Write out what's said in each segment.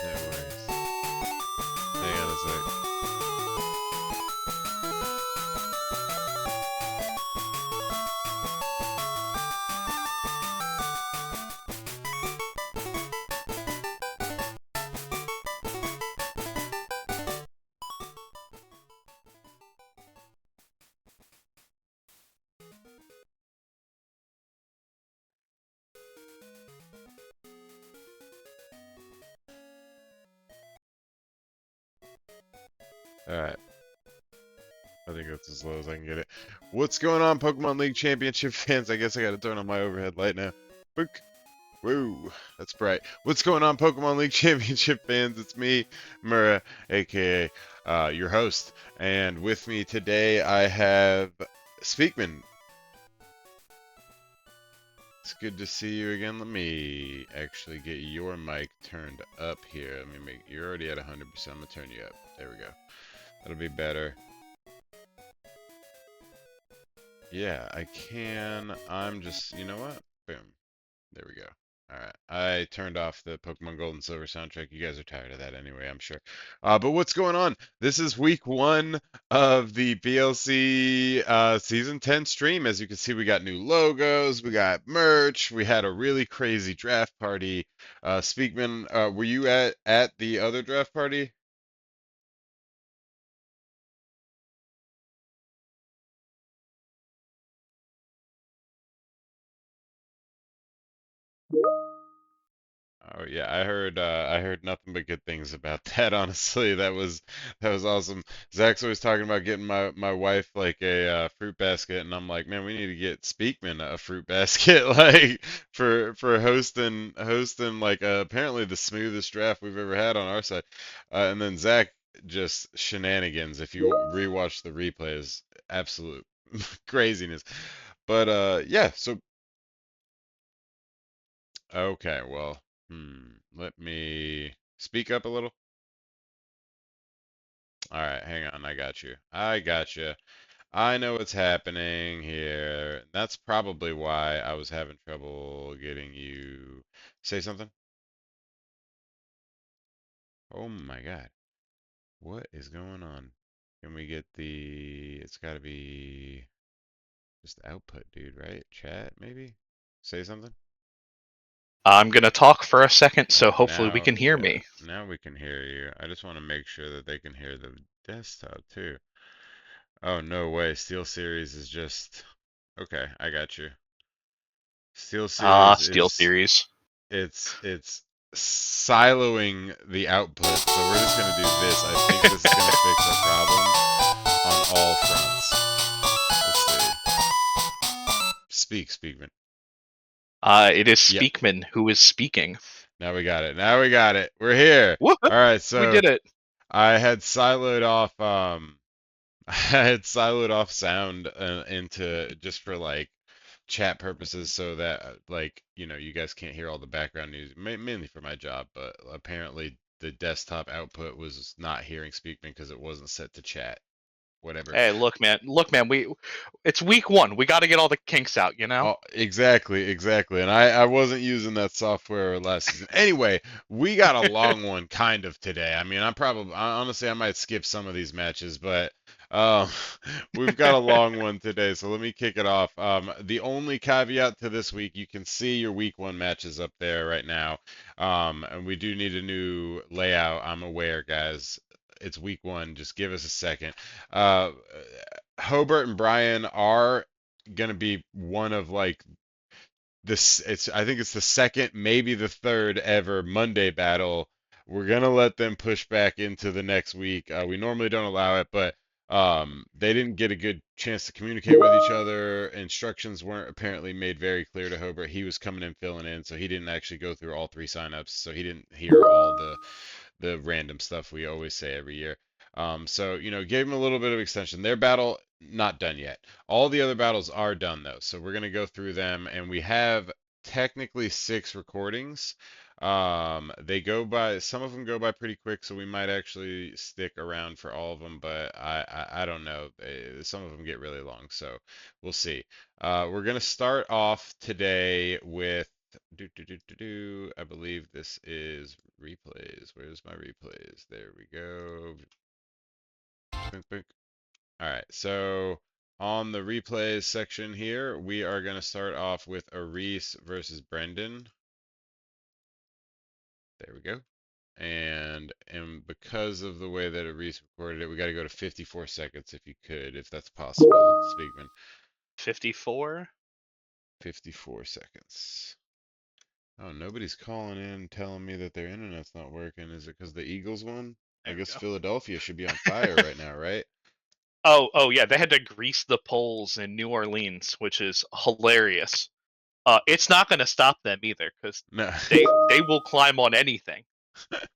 That works. Hang on a sec. Alright. I think that's as low as I can get it. What's going on, Pokemon League Championship fans? I guess I gotta turn on my overhead light now. Book. Woo, that's bright. What's going on, Pokemon League Championship fans? It's me, Mura, aka your host. And with me today, I have Speakman. It's good to see you again. Let me actually get your mic turned up here. Let me make, you're already at 100%. I'm gonna turn you up. There we go. That'll be better. Yeah, I can. I'm just, you know what? Boom. There we go. Alright. I turned off the Pokemon Gold and Silver soundtrack. You guys are tired of that anyway, I'm sure. But what's going on? This is week 1 of the PLC Season 10 stream. As you can see, we got new logos, we got merch, we had a really crazy draft party. Speakman, were you at the other draft party? Oh yeah, I heard nothing but good things about that, honestly. That was awesome. Zach's always talking about getting my wife like a fruit basket, and I'm like, man, we need to get Speakman a fruit basket like for hosting like apparently the smoothest draft we've ever had on our side. And then Zach just shenanigans if you rewatch the replays, absolute craziness. But yeah, so okay, well, let me speak up a little. All right, hang on, I got you. I got you. I know what's happening here. That's probably why I was having trouble getting you say something. Oh my God, what is going on? Can we get the? It's got to be just output, dude, right? Chat, maybe? Say something. I'm gonna talk for a second, so hopefully we Now, can hear yeah, me. now we can hear you. I just want to make sure that they can hear the desktop too. Oh, no way. Steel Series is just okay, I got you. Steel Series Steel is Series. it's siloing the output. So we're just gonna do this. I think this is gonna fix our problems on all fronts. Let's see. Speakman. It is Yep. Speakman who is speaking. Now we got it. Now we got it. We're here. Whoop! All right, We so did it. I had siloed off I had siloed off sound into just for like chat purposes so that like you guys can't hear all the background news mainly for my job, but apparently the desktop output was not hearing Speakman because it wasn't set to chat, whatever. Hey, look, man. It's week 1. We got to get all the kinks out, you know. Oh, exactly, and I wasn't using that software last season anyway. We got a long one kind of today. I mean, honestly I might skip some of these matches, but Um, we've got a long one today, so let me kick it off. The only caveat to this week, you can see your week one matches up there right now. And we do need a new layout. I'm aware, guys. It's week one. Just give us a second. Uh, Hobart and Brian are gonna be one of like this. It's I think it's the second, maybe the third ever Monday battle. We're gonna let them push back into the next week. We normally don't allow it, but they didn't get a good chance to communicate with each other. Instructions weren't apparently made very clear to Hobart. He was coming in filling in, so he didn't actually go through all three signups, so he didn't hear all the random stuff we always say every year. So, gave them a little bit of extension. Their battle, not done yet. All the other battles are done, though. So we're going to go through them, and we have technically 6 recordings. Some of them go by pretty quick, so we might actually stick around for all of them, but I don't know. Some of them get really long, so we'll see. We're going to start off today with I believe this is replays. Where's my replays? There we go. Bink, bink. All right, so on the replays section here, we are going to start off with Aris versus Brendan. There we go. And because of the way that Aris recorded it, we got to go to 54 seconds if you could, if that's possible, Speakman. 54. 54 seconds. Oh, nobody's calling in telling me that their internet's not working. Is it because the Eagles won? I There we guess go. Philadelphia should be on fire right now, right? Oh yeah, they had to grease the poles in New Orleans, which is hilarious. It's not going to stop them either because No. they will climb on anything.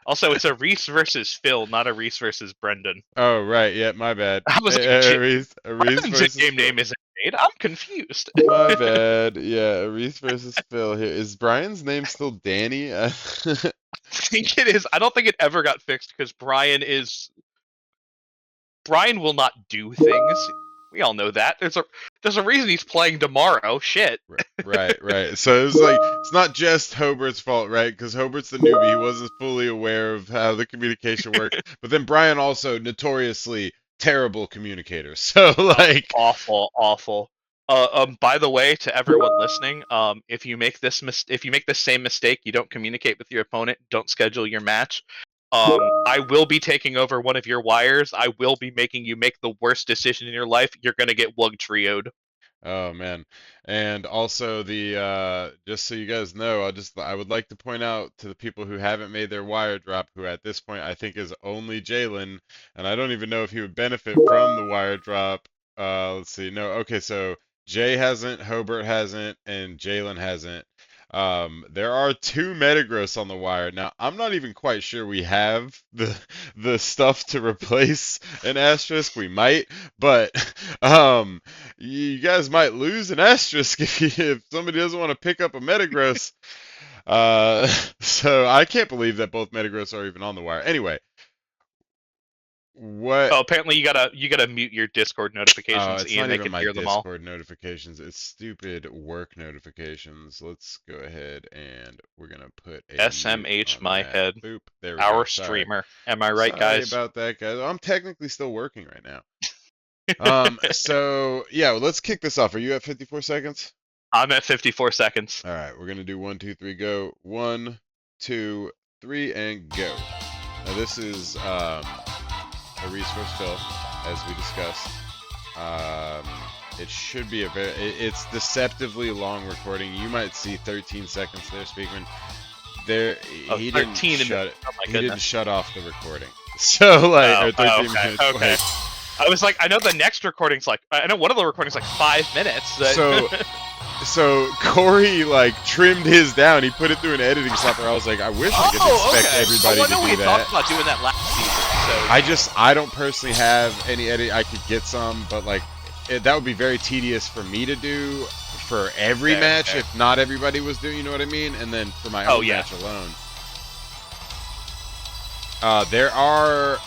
Also, it's a Reese versus Phil, not a Reese versus Brendan. Oh, right. Yeah, my bad. I was like, Aris Brendan's versus in-game Phil. name isn't made. I'm confused. My bad. Yeah, Aris versus Phil here. Is Brian's name still Danny? I think it is. I don't think it ever got fixed because Brian will not do things. We all know that. There's a reason he's playing tomorrow. Shit. Right, right. So it's like it's not just Hobart's fault, right? Because Hobart's the newbie; he wasn't fully aware of how the communication worked. But then Brian also notoriously terrible communicator. So like, Awful, awful. By the way, to everyone listening, if you make if you make the same mistake, you don't communicate with your opponent, don't schedule your match. I will be taking over one of your wires. I will be making you make the worst decision in your life. You're gonna get wug trioed. oh man. And also just so you guys know, I would like to point out to the people who haven't made their wire drop, who at this point I think is only Jalen, and I don't even know if he would benefit from the wire drop. Let's see. No, okay, so Jay hasn't, Hobart hasn't, and Jalen hasn't. There are 2 Metagross on the wire. Now, I'm not even quite sure we have the stuff to replace an asterisk. We might, but you guys might lose an asterisk if somebody doesn't want to pick up a Metagross. Uh, so I can't believe that both Metagross are even on the wire. Anyway, what? Oh, apparently you gotta mute your Discord Oh, notifications, it's Ian. not They even can my hear them all. Discord notifications. It's stupid work notifications. Let's go ahead and we're gonna put a mute SMH on my that. head. Boop. There we go. Our Sorry. streamer. Am I right, Sorry guys? about that, guys. I'm technically still working right now. So yeah, well, let's kick this off. Are you at 54 seconds? I'm at 54 seconds. All right, we're gonna do 1, 2, 3, go. 1, 2, 3, and go. Now this is a resource fill, as we discussed. Um, it should be it's deceptively long recording. You might see 13 seconds there, Speakman. There, he didn't 13 in the. shut Oh my he didn't goodness. shut off the recording. So like, or 13 Okay, minutes. okay. Like, I was like, I know the next recording's like, I know one of the recordings like 5 minutes. so so Corey like trimmed his down. He put it through an editing software. I was like, I wish I could expect okay. everybody I to know we do had talked that. about doing that last season. So I don't personally have any edit. I could get some, but like that would be very tedious for me to do for every match fair. if not everybody was doing. You know what I mean? And then for my own match alone. There are.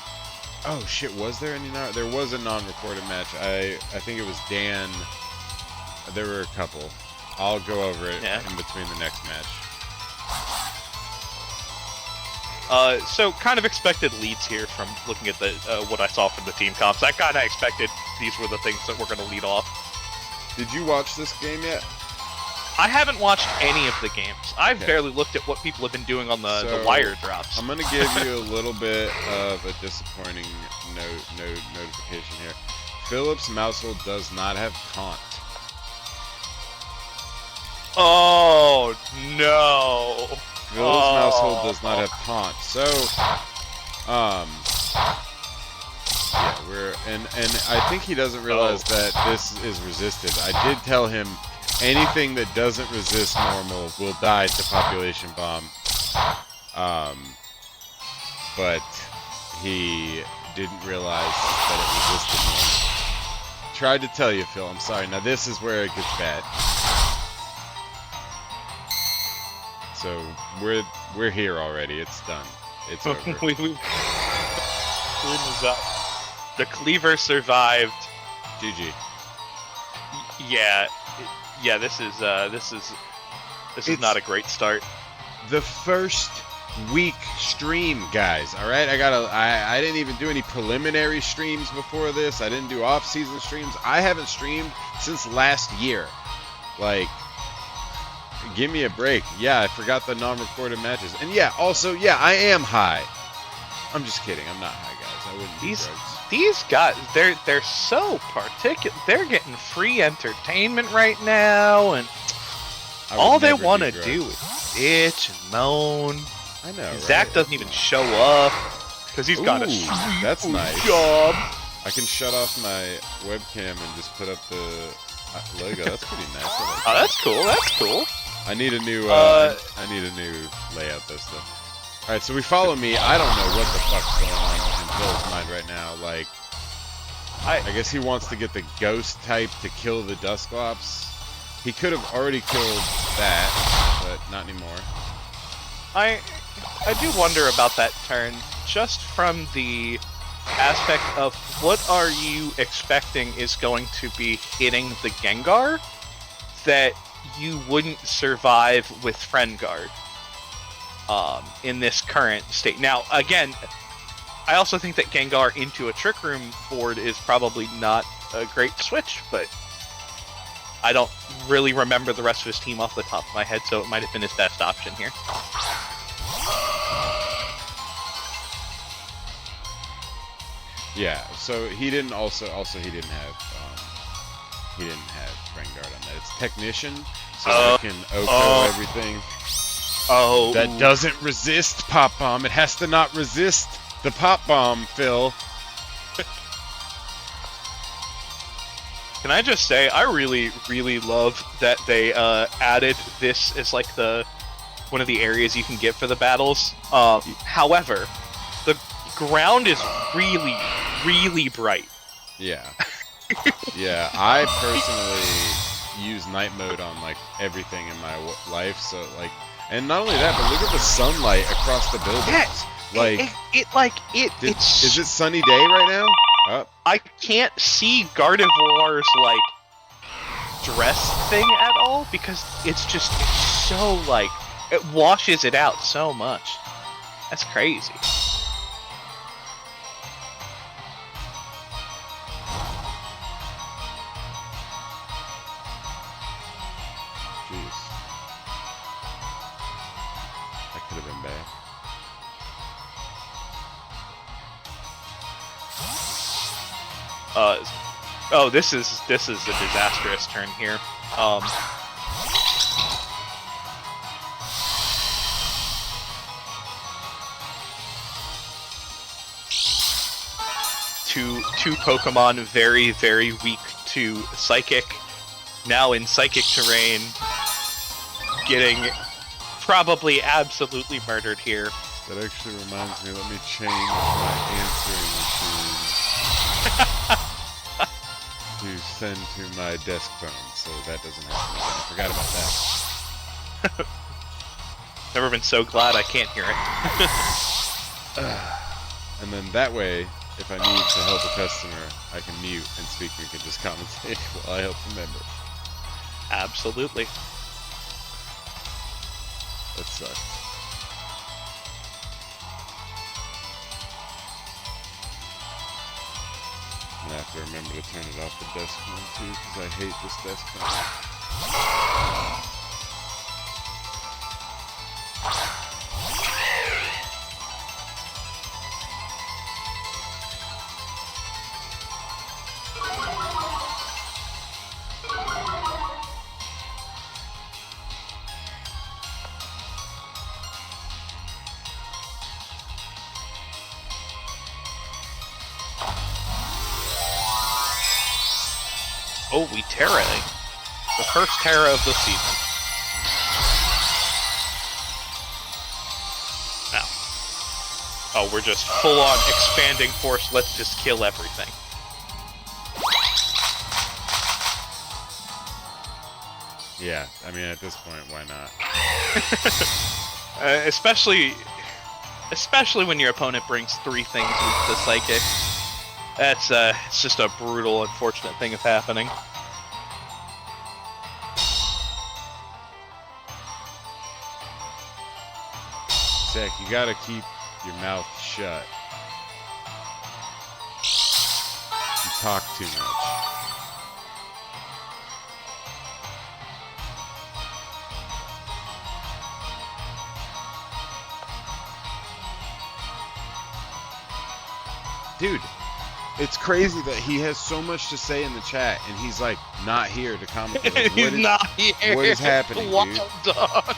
Oh shit! Was there any? There was a non-recorded match. I think it was Dan. There were a couple. I'll go over it in between the next match. So kind of expected leads here from looking at the what I saw from the team comps. I kind of expected these were the things that were going to lead off. Did you watch this game yet? I haven't watched any of the games. I've Okay. barely looked at what people have been doing on the So, wire drops. I'm gonna give you a little bit of a disappointing notification here. Philip's Mousehold does not have taunt. Oh no! Philip's Mousehold does not have taunt. So, yeah, and I think he doesn't realize that this is resisted. I did tell him anything that doesn't resist normal will die to population bomb. But he didn't realize that it resisted normal. Tried to tell you, Phil. I'm sorry. Now this is where it gets bad. So we're here already. It's done. It's over. The cleaver survived. GG. Yeah, This is not a great start. The first week stream, guys. All right, I didn't even do any preliminary streams before this. I didn't do off-season streams. I haven't streamed since last year. Like, give me a break. Yeah, I forgot the non-recorded matches. And yeah, also, yeah, I am high. I'm just kidding. I'm not high, guys. I wouldn't do drugs. These guys, they're so particular. They're getting free entertainment right now, and all they want to do is bitch and moan. I know, Zach right? doesn't even show up because he's got a that's nice job. I can shut off my webcam and just put up the logo. That's pretty nice. Oh, that's cool. That's cool. I need a new I need a new layout though stuff. All right, so we follow me. I don't know what the fuck's going on in Phil's mind right now. Like, I guess he wants to get the ghost type to kill the Dusclops. He could have already killed that, but not anymore. I do wonder about that turn, just from the aspect of what are you expecting is going to be hitting the Gengar that you wouldn't survive with Friend Guard in this current state. Now, again, I also think that Gengar into a Trick Room board is probably not a great switch, but I don't really remember the rest of his team off the top of my head, so it might have been his best option here. Yeah, so he didn't he didn't have Friend Guard on that. It's Technician, so I can OHKO everything. Oh, That doesn't resist Pop Bomb. It has to not resist the Pop Bomb, Phil. Can I just say, I really, really love that they added this as like one of the areas you can get for the battles. However, the ground is really, really bright. Yeah. Yeah, I personally use night mode on like everything in my life, so like, and not only that, but look at the sunlight across the buildings. Yes, Is it sunny day right now? Oh. I can't see Gardevoir's like dress thing at all because it's so like it washes it out so much. That's crazy. Jeez. That could have been bad. Oh, this is a disastrous turn here. Two Pokemon very, very weak to Psychic. Now in Psychic terrain, getting probably absolutely murdered here. That actually reminds me, let me change my answering machine to send to my desk phone, so that doesn't happen again. I forgot about that. Never been so glad I can't hear it. And then that way, if I need to help a customer, I can mute and speaker can just commentate while I help the member. Absolutely. That sucks. have to remember to turn it off the desk phone too, because I hate this desk phone. Oh, we terraing. The first terra of the season. Now. Oh, we're just full on expanding force. Let's just kill everything. Yeah, I mean, at this point, why not? Especially when your opponent brings 3 things with the psychic. That's it's just a brutal, unfortunate thing of happening. Zach, you gotta keep your mouth shut. You talk too much. Dude, it's crazy that he has so much to say in the chat and he's like not here to comment. Like, He's not here. What is happening, Wild dude? dog.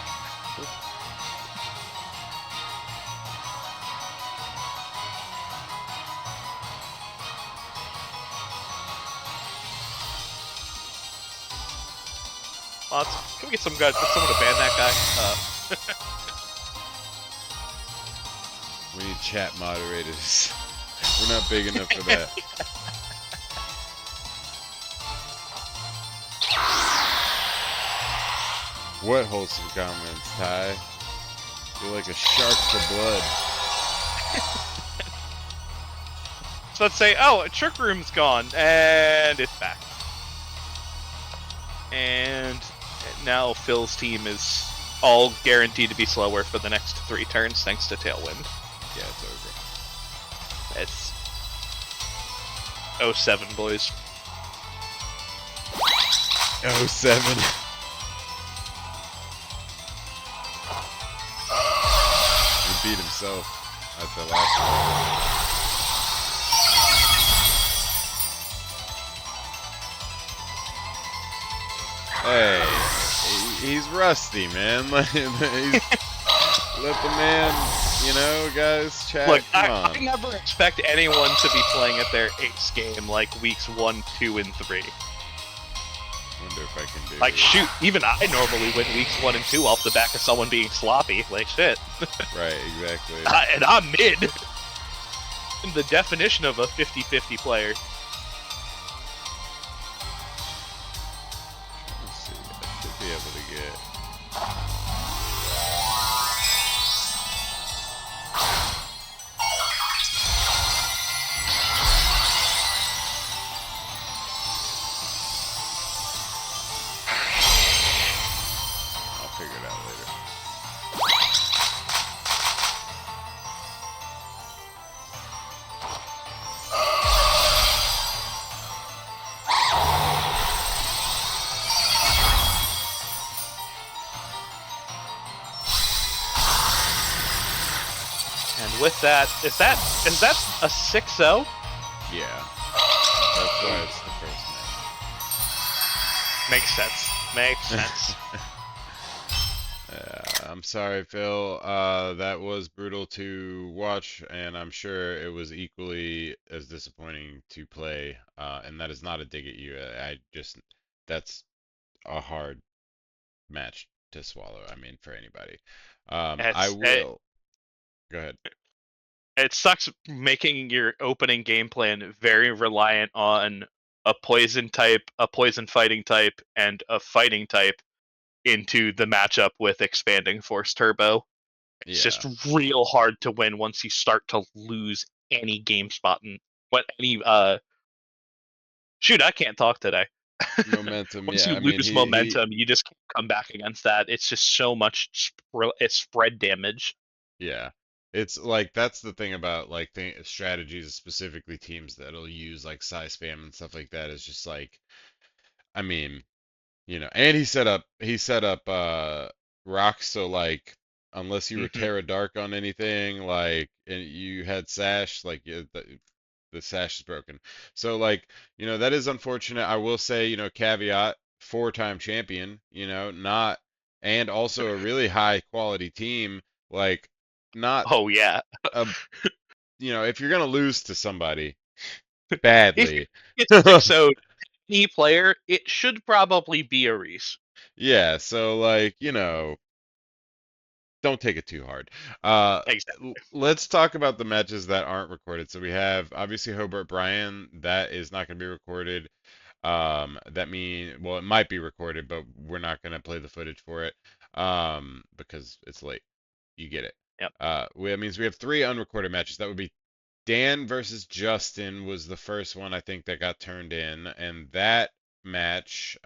Can we get someone to ban that guy? We need chat moderators. We're not big enough for that. What wholesome comments, Ty? You're like a shark for blood. So let's say, oh, a trick room's gone, and it's back. And now Phil's team is all guaranteed to be slower for the next 3 turns thanks to Tailwind. Yeah, it's over. It's 07, boys. 07. He beat himself at the last one. Hey, he's rusty, man. Let the man, guys, chat. Look, Come on. I never expect anyone to be playing at their ace game like weeks 1, 2, and 3. Wonder if I can do Like, shoot, even I normally win weeks 1 and 2 off the back of someone being sloppy. Like, shit. Right, exactly. And I'm mid. The definition of a 50-50 player. Let's see. I should be able to get. I'll figure it out later. And with that, is that a 6-0? Yeah. That's why it's the first Makes sense. Makes sense. I'm sorry, Phil. That was brutal to watch, and I'm sure it was equally as disappointing to play. And that is not a dig at you. That's a hard match to swallow. I mean, for anybody. I will. Go ahead. It sucks making your opening game plan very reliant on a poison type, a poison fighting type, and a fighting type into the matchup with expanding force turbo. It's Yeah. just real hard to win once you start to lose any game spot and shoot, I can't talk today. Momentum. Once Yeah. you I mean, lose he. momentum, you just can't come back against that. It's just so much it's spread damage. Yeah. It's like that's the thing about like strategies, specifically teams that'll use like size spam and stuff like that. Is just like, I mean, and he set up rocks, so like unless you were Hmm. Terra Dark on anything, like and you had Sash, like the Sash is broken. So like, that is unfortunate. I will say, caveat, four-time champion, not and also a really high quality team, like not Oh yeah. a if you're gonna lose to somebody If you badly. get 6-0 any player, it should probably be a Reese. Yeah, so like, don't take it too hard. Uh, Exactly. let's talk about the matches that aren't recorded. So we have obviously Hobart Bryan. That is not going to be recorded. Well, it might be recorded, but we're not going to play the footage for it because it's late. You get it. Yep. That means we have three unrecorded matches. That would be Dan versus Justin was the first one I think that got turned in, and that match,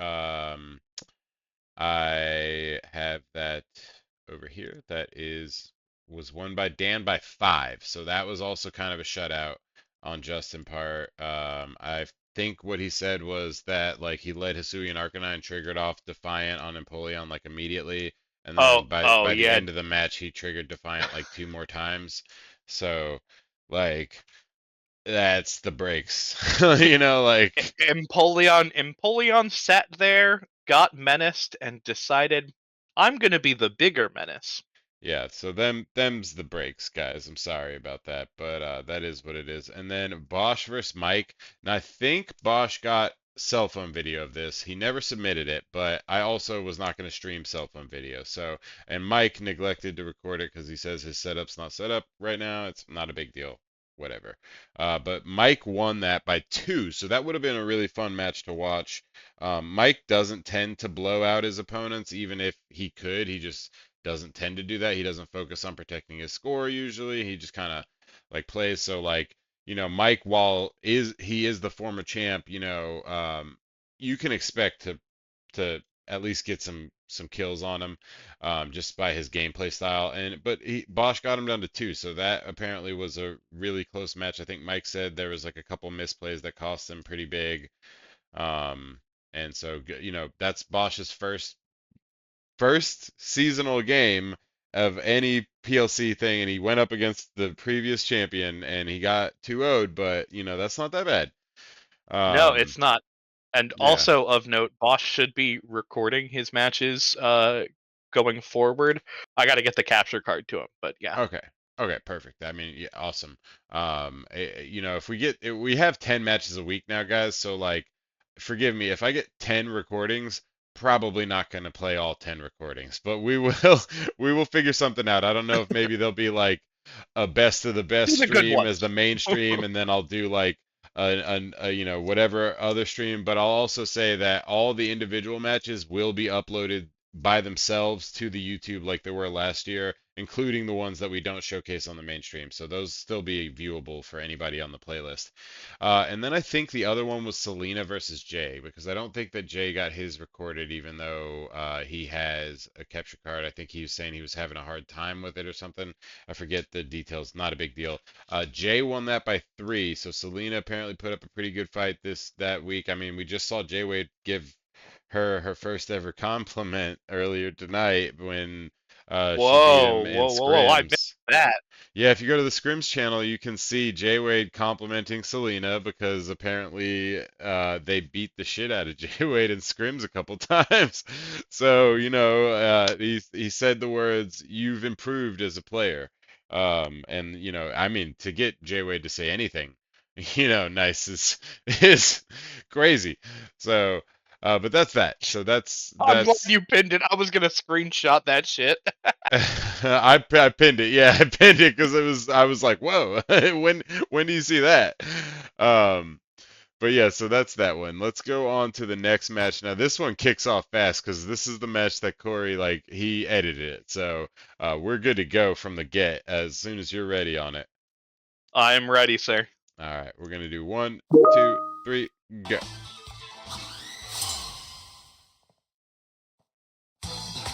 I have that over here. That was won by Dan by 5. So that was also kind of a shutout on Justin part. I think what he said was that like he led Hisui and Arcanine, triggered off Defiant on Empoleon like immediately, and Oh, then by oh by the yeah. end of the match he triggered Defiant like two more times. So like that's the breaks. Like Empoleon sat there, got menaced, and decided, I'm gonna be the bigger menace. yeah, so them's the breaks, guys. I'm sorry about that, but that is what it is. And then Bosch versus Mike. And I think Bosch got cell phone video of this. He never submitted it, but I also was not going to stream cell phone video. So, and Mike neglected to record it because he says his setup's not set up right now. It's not a big deal. Whatever. But Mike won that by 2, so that would have been a really fun match to watch. Mike doesn't tend to blow out his opponents, even if he could. He just doesn't tend to do that. He doesn't focus on protecting his score usually. He just kind of like plays. So like, Mike, while he is the former champ, you can expect to at least get some kills on him, just by his gameplay style. But Bosch got him down to 2, so that apparently was a really close match. I think Mike said there was like a couple misplays that cost him pretty big. Um, and so that's Bosch's first seasonal game of any PLC thing, and he went up against the previous champion, and he got 2-0'd, but that's not that bad. No, Um, it's not. And yeah. also of note, Bosch should be recording his matches going forward. I got to get the capture card to him, but yeah. Okay. Okay, perfect. I mean, yeah, awesome. If we have 10 matches a week now, guys, so like forgive me if I get 10 recordings, probably not going to play all 10 recordings, but we will we will figure something out. I don't know if maybe there'll be like a best of the best Do the good stream as ones. the main stream, and then I'll do like whatever other stream, but I'll also say that all the individual matches will be uploaded by themselves to the YouTube like they were last year, including the ones that we don't showcase on the mainstream. So those still be viewable for anybody on the playlist. And then I think the other one was Selena versus Jay, because I don't think that Jay got his recorded, even though he has a capture card. I think he was saying he was having a hard time with it or something. I forget the details. Not a big deal. Jay won that by 3, so Selena apparently put up a pretty good fight that week. I mean, we just saw Jay Wade give her first ever compliment earlier tonight when she beat Whoa, him in whoa, whoa, whoa! I missed scrims. that. Yeah, if you go to the scrims channel, you can see Jay Wade complimenting Selena because apparently they beat the shit out of Jay Wade in scrims a couple times. So he said the words, "You've improved as a player." And I mean, to get Jay Wade to say anything, nice is crazy. So, but that's that. So I'm glad that's you pinned it. I was gonna screenshot that shit. I pinned it. Yeah, I pinned it because I was like, whoa, when do you see that? Um, but yeah, so that's that one. Let's go on to the next match. Now this one kicks off fast because this is the match that Corey like he edited it. So we're good to go from the get as soon as you're ready on it. I'm ready, sir. All right, we're gonna do 1, 2, 3, go.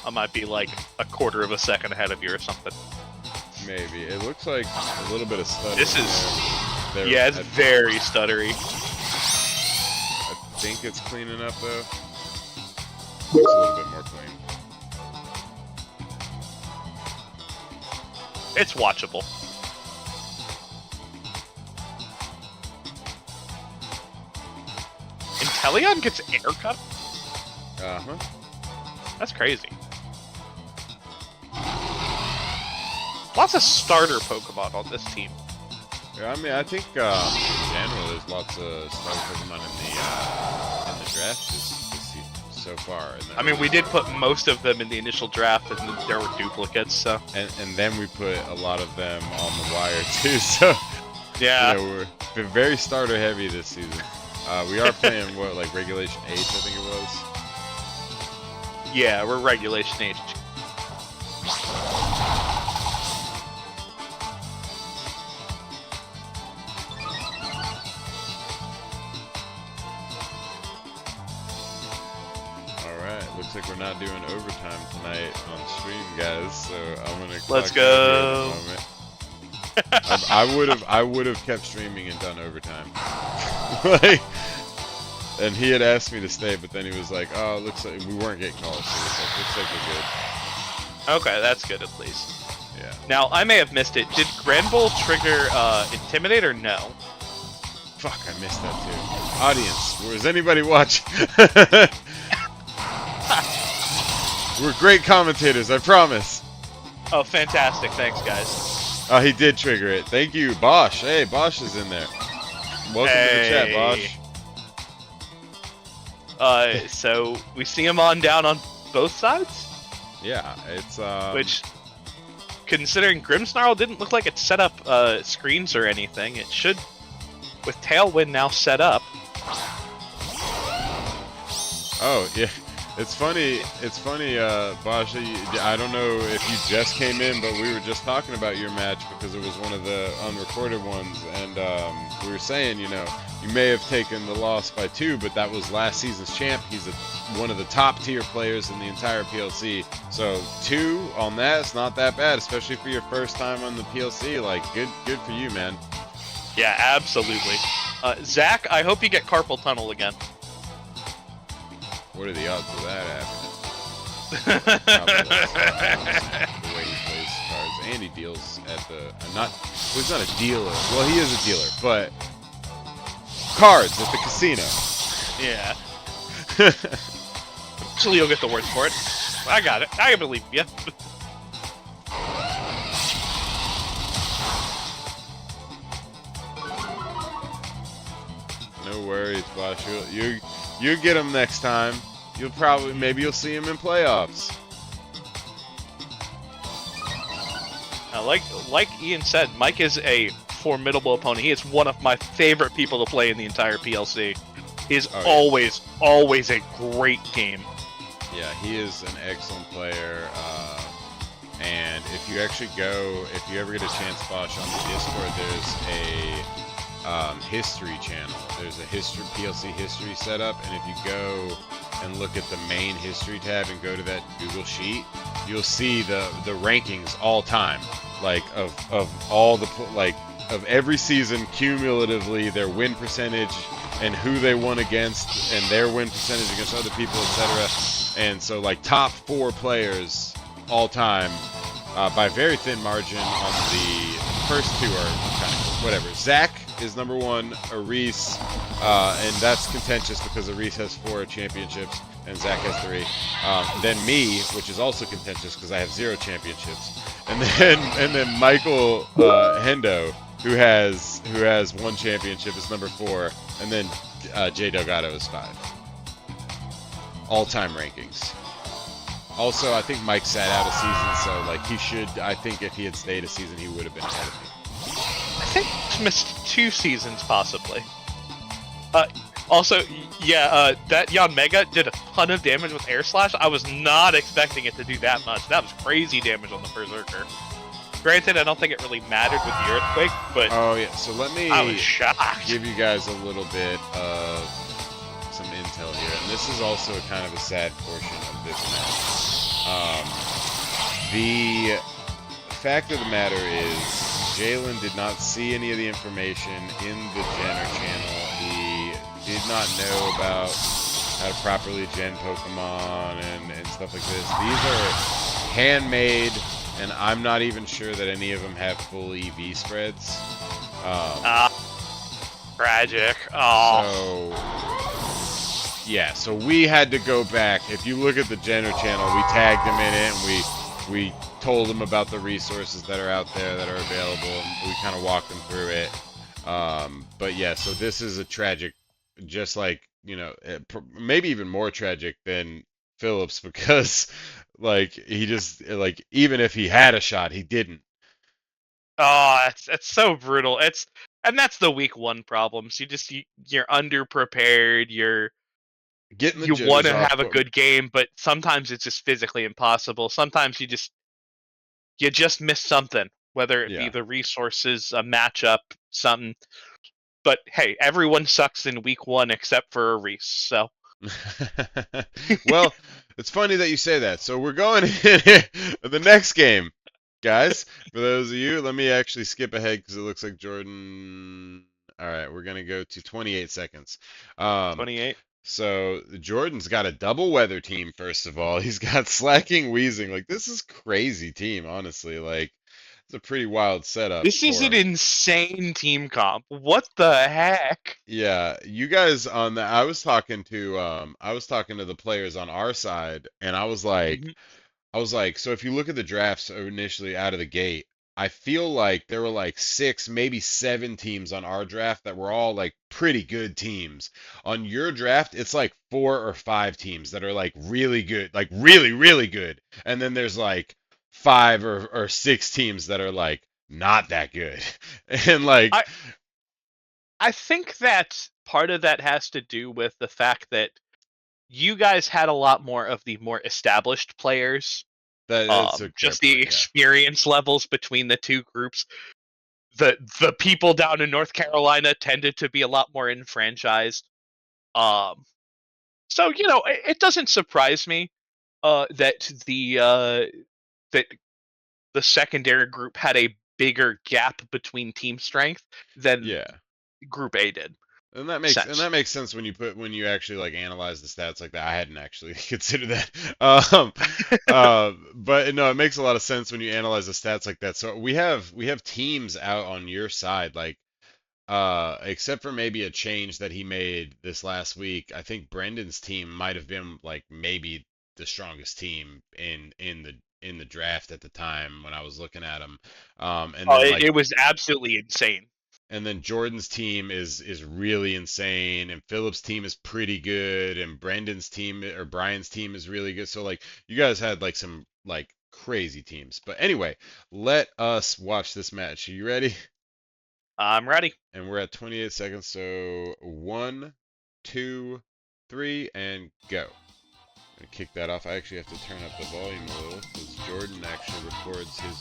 I might be like a quarter of a second ahead of you or something. Maybe. It looks like a little bit of stuttering This is, there. yeah, it's very stuttery. I think it's cleaning up though. Looks a little bit more clean. It's watchable. Inteleon gets air cut? Uh-huh. That's crazy. Lots of starter Pokemon on this team. Yeah, I mean, I think in general there's lots of starter Pokemon in the draft this season so far. And then, I mean, we did put most of them in the initial draft, and there were duplicates, so... and then we put a lot of them on the wire too, so... Yeah. You know, we're been very starter heavy this season. We are playing, what, like Regulation H, I think it was? Yeah, we're Regulation H. Alright, looks like we're not doing overtime tonight on stream, guys, so I'm gonna Let's clock out here go. in a moment. I would have kept streaming and done overtime. Like, and he had asked me to stay, but then he was like, "Oh, it looks like we weren't getting calls, so looks like we're good." Okay, that's good at least. Yeah. Now, I may have missed it. Did Granbull trigger Intimidate or no? Fuck, I missed that too. Audience, was anybody watching? We're great commentators, I promise. Oh, fantastic. Thanks, guys. Oh, he did trigger it. Thank you, Bosch. Hey, Bosch is in there. Welcome to the chat, Bosch. So we see him on down on both sides? Yeah, it's Which, considering Grimmsnarl didn't look like it set up screens or anything, it should, with Tailwind now set up. Oh, yeah. It's funny, Bosch, I don't know if you just came in, but we were just talking about your match because it was one of the unrecorded ones, and we were saying, you know, you may have taken the loss by 2, but that was last season's champ. He's one of the top tier players in the entire PLC, so 2 on that is not that bad, especially for your first time on the PLC. Like, good for you, man. Yeah, absolutely. Zach, I hope you get carpal tunnel again. What are the odds of that happening? Probably less the way he plays cards, and he deals at the he's not a dealer. Well, he is a dealer, but cards at the casino. Yeah. Actually, you'll get the word for it. I got it. I believe you. No worries, Bosh. You get him next time. Maybe you'll see him in playoffs. Like Ian said, Mike is a formidable opponent. He is one of my favorite people to play in the entire PLC. He is always a great game. Yeah, he is an excellent player. And if you ever get a chance, Bosh, on the Discord, there's a history channel. There's a PLC history setup, and if you go and look at the main history tab and go to that Google sheet, you'll see the rankings all time, like of all the of every season cumulatively, their win percentage and who they won against and their win percentage against other people, etc. And so like top 4 players all time by a very thin margin. On the first 2 are kind of whatever. Zach is number 1, Aris, and that's contentious because Aris has 4 championships and Zach has 3. Then me, which is also contentious because I have 0 championships, and then Michael Hendo, who has 1 championship, is number 4, and then Jay Delgado is 5. All-time rankings. Also, I think Mike sat out a season, so like he should. I think if he had stayed a season, he would have been ahead of me. I think he's missed 2 seasons, possibly. Also, yeah, that Yanmega did a ton of damage with Air Slash. I was not expecting it to do that much. That was crazy damage on the Berserker. Granted, I don't think it really mattered with the Earthquake, but oh yeah. So let me I was shocked. Give you guys a little bit of some intel here, and this is also kind of a sad portion of this match. The fact of the matter is, Jalen did not see any of the information in the Jenner channel. He did not know about how to properly gen Pokemon and stuff like this. These are handmade, and I'm not even sure that any of them have full EV spreads. Tragic. Oh. So yeah, so we had to go back. If you look at the Jenner channel, we tagged him in it, and we told him about the resources that are out there that are available, and we kind of walked him through it. But yeah, so this is a tragic, just like, you know, maybe even more tragic than Phillips, because like he just, like, even if he had a shot, he didn't. Oh, it's so brutal. And that's the week 1 problems. You're underprepared. Getting the You want jitters to off, have a but good game, but sometimes it's just physically impossible. Sometimes you just miss something, whether it be yeah. the resources, a matchup, something. But hey, everyone sucks in week 1 except for Reese. So Well, it's funny that you say that. So we're going in the next game, guys. For those of you, let me actually skip ahead because it looks like Jordan. All right, we're gonna go to 28 seconds. Um, 28. so Jordan's got a double weather team. First of all, he's got Slacking, Wheezing. Like, this is crazy team, honestly. Like, it's a pretty wild setup This is for an him. insane team comp. What the heck? Yeah, you guys on the I was talking to the players on our side, and Mhm. I was like, so if you look at the drafts initially out of the gate, I feel like there were like 6, maybe 7 teams on our draft that were all like pretty good teams. On your draft, it's like 4 or 5 teams that are like really good, like really, really good. And then there's like 5 or 6 teams that are like not that good. And like I I think that part of that has to do with the fact that you guys had a lot more of the more established players. that's a fair Just the point, yeah. experience levels between the two groups. The people down in North Carolina tended to be a lot more enfranchised. Um, so it doesn't surprise me that that the secondary group had a bigger gap between team strength than Yeah. Group A did. And Sense. that makes sense when you actually like analyze the stats like that. I hadn't actually considered that. But no, it makes a lot of sense when you analyze the stats like that. So we have teams out on your side, like except for maybe a change that he made this last week. I think Brendan's team might have been like maybe the strongest team in the draft at the time when I was looking at him. And Oh, then it, like it was absolutely insane. and then Jordan's team is really insane, and Philip's team is pretty good, and Brendan's team or Brian's team is really good. So like you guys had like some like crazy teams. But anyway, let us watch this match. Are you ready? I'm ready. And we're at 28 seconds. So 1, 2, 3, and go. I'm gonna kick that off. I actually have to turn up the volume a little because Jordan actually records his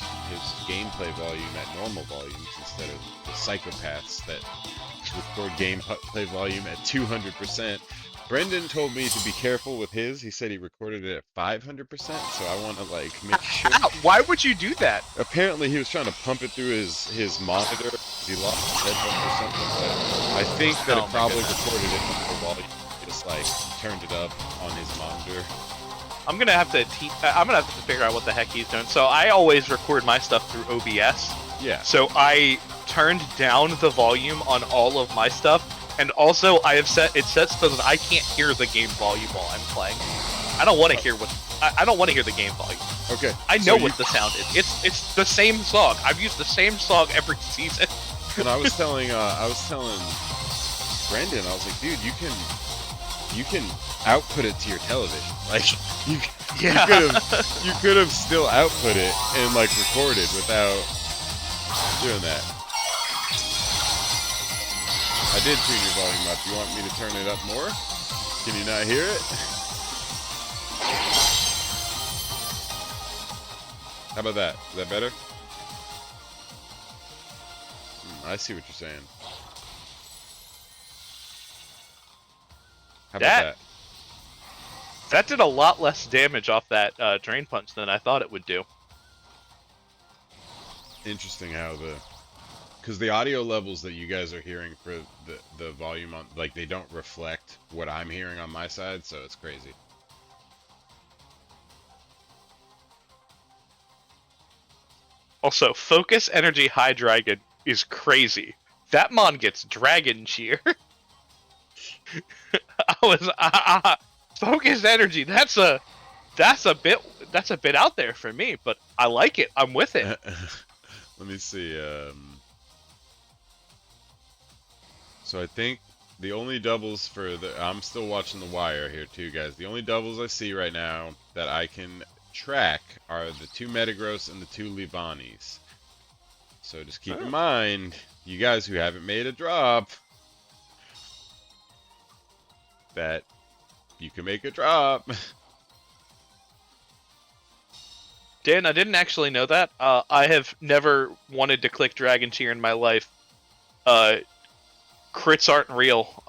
gameplay volume at normal volumes instead of the psychopaths that record gameplay volume at 200%. Brendan told me to be careful with his. He said he recorded it at 500%, so I want to like make sure. Why would you do that? Apparently, he was trying to pump it through his monitor. He lost his headphones or something, but I think that it Oh my probably goodness. recorded it at the volume. Just like turned it up on his monitor. I'm gonna have to I'm gonna have to figure out what the heck he's doing. So I always record my stuff through OBS. Yeah. So I turned down the volume on all of my stuff, and also I have set so that I can't hear the game volume while I'm playing. I don't want to hear I don't want to hear the game volume. Okay. I So know what the sound is. It's the same song. I've used the same song every season. and I was telling Brendan, I was like, dude, you can output it to your television. Like Yeah. you could have still output it and like recorded without doing that. I did tune your volume up. You want me to turn it up more? Can you not hear it? How about that? Is that better? I see what you're saying. How about that that? that did a lot less damage off that drain punch than I thought it would do. Interesting how because the audio levels that you guys are hearing for the volume on, like, they don't reflect what I'm hearing on my side, so it's crazy. Also, Focus Energy High Dragon is crazy. That mon gets dragon cheer. I was Focus Energy. That's a bit out there for me, but I like it. I'm with it. Let me see. So I think the only doubles for the I'm still watching The Wire here too, guys. The only doubles I see right now that I can track are the two Metagross and the two Leavannies. So just keep in Oh. mind, you guys who haven't made a drop, that you can make a drop. Dan, I didn't actually know that. I have never wanted to click Dragon Cheer in my life. Uh, crits aren't real.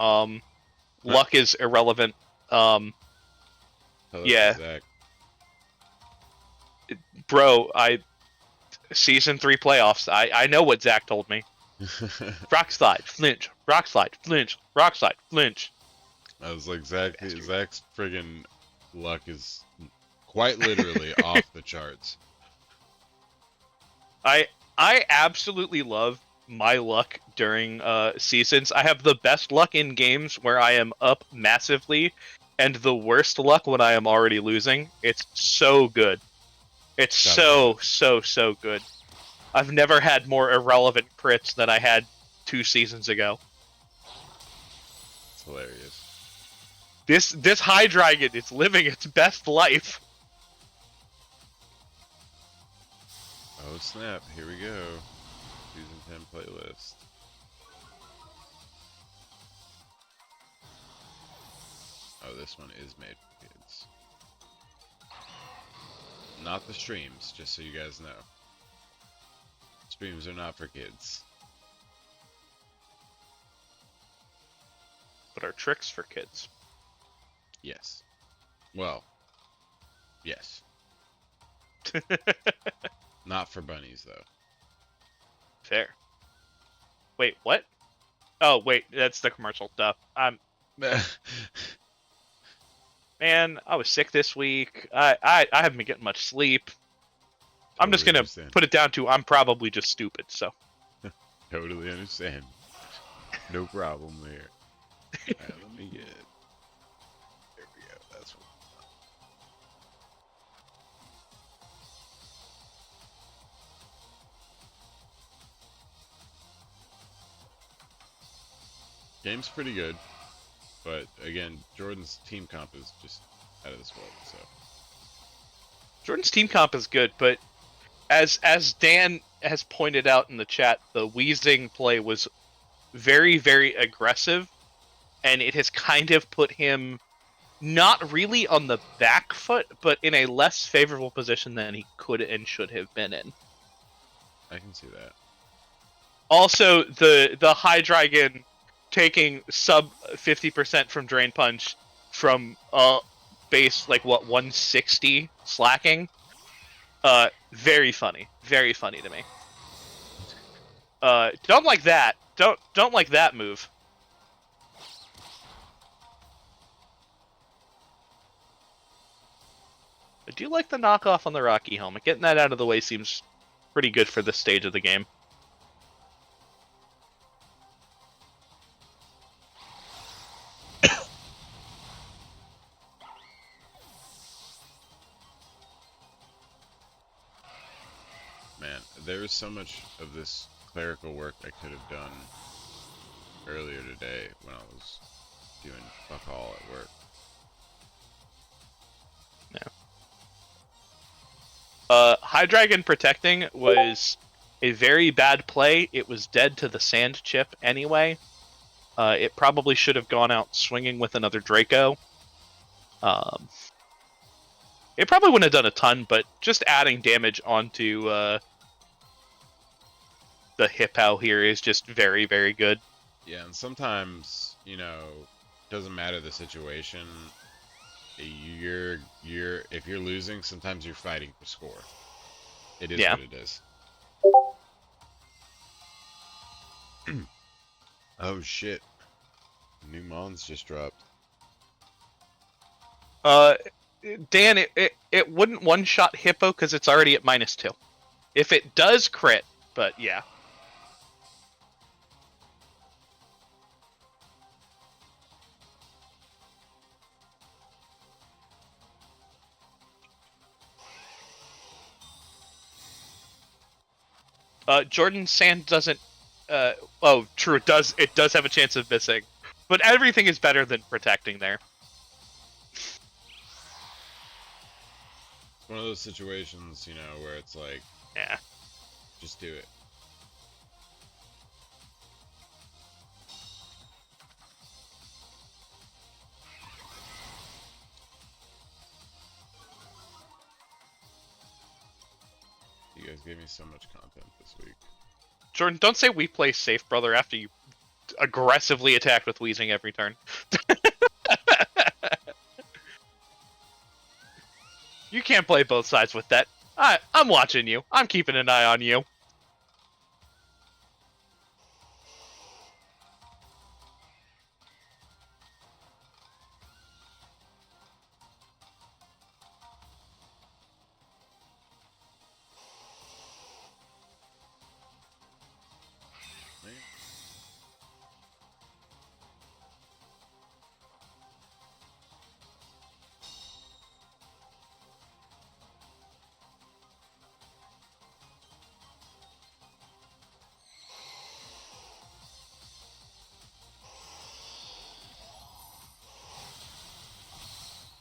Luck is irrelevant. Tell that to Yeah, Zach. bro. Season 3 playoffs. I know what Zach told me. Rock slide, flinch. Rock slide, flinch. Rock slide, flinch. I was like, Zach, Bastard. Zach's friggin' luck is quite literally off the charts. I I absolutely love my luck during seasons. I have the best luck in games where I am up massively, and the worst luck when I am already losing. It's so good. It's Gotta love it. so good. I've never had more irrelevant crits than I had 2 seasons ago. It's hilarious. This High Dragon is living its best life. Oh snap, here we go. Season 10 playlist. Oh, this one is made for kids. Not the streams, just so you guys know. Streams are not for kids. But are tricks for kids. Yes. Well, yes. Not for bunnies, though. Fair. Wait, what? Oh, wait, that's the commercial stuff. Man, I was sick this week. I haven't been getting much sleep. I'm just Totally gonna understand. put it down to I'm probably just stupid. So Totally understand. No problem there. Alright, let me get. There we go. That's what. Game's pretty good, but again, Jordan's team comp is just out of this world. So Jordan's team comp is good, but as Dan has pointed out in the chat, the wheezing play was very aggressive, and it has kind of put him not really on the back foot, but in a less favorable position than he could and should have been in. I can see that. Also, the High Dragon taking sub 50% from Drain Punch from base like what 160 slacking. Very funny to me. Don't like that. Don't like that move. I do like the knockoff on the Rocky helmet. Getting that out of the way seems pretty good for this stage of the game. Man, there is so much of this clerical work I could have done earlier today when I was doing fuck all at work. High Dragon protecting was a very bad play. It was dead to the sand chip anyway. It probably should have gone out swinging with another Draco. It probably wouldn't have done a ton, but just adding damage onto the Hippo here is just very good. Yeah, and sometimes, doesn't matter the situation. If you're losing, sometimes you're fighting for score. It is Yeah. what it is. Oh shit. New Mons just dropped. Uh, Dan, it wouldn't one-shot Hippo because it's already at -2. If it does crit, but yeah. Jordan Sand doesn't. Oh, true. It does. It does have a chance of missing, but everything is better than protecting there. It's one of those situations, where it's like, Yeah. just do it. You guys gave me so much content this week. Jordan, don't say we play safe, brother. After you aggressively attack with Wheezing every turn. You can't play both sides with that. I'm watching you. I'm keeping an eye on you. Man.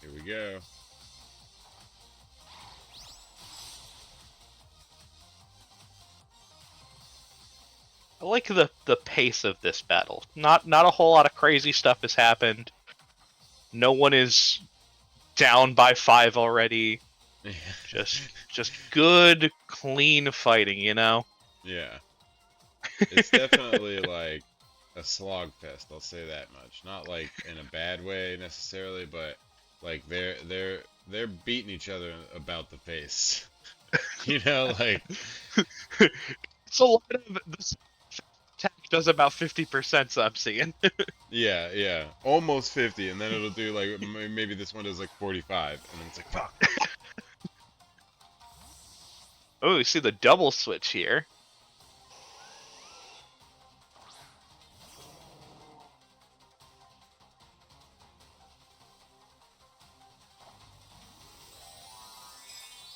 Here we go. I like the pace of this battle. Not a whole lot of crazy stuff has happened. No one is down by 5 already. Just good, clean fighting, you know? Yeah. It's definitely like a slog fest, I'll say that much. Not like in a bad way necessarily, but like they're beating each other about the face. Like It's a lot of this attack does about 50%, so I'm seeing. yeah, yeah. Almost 50 and then it'll do like maybe this one does like 45 and then it's like fuck. Oh, you see the double switch here.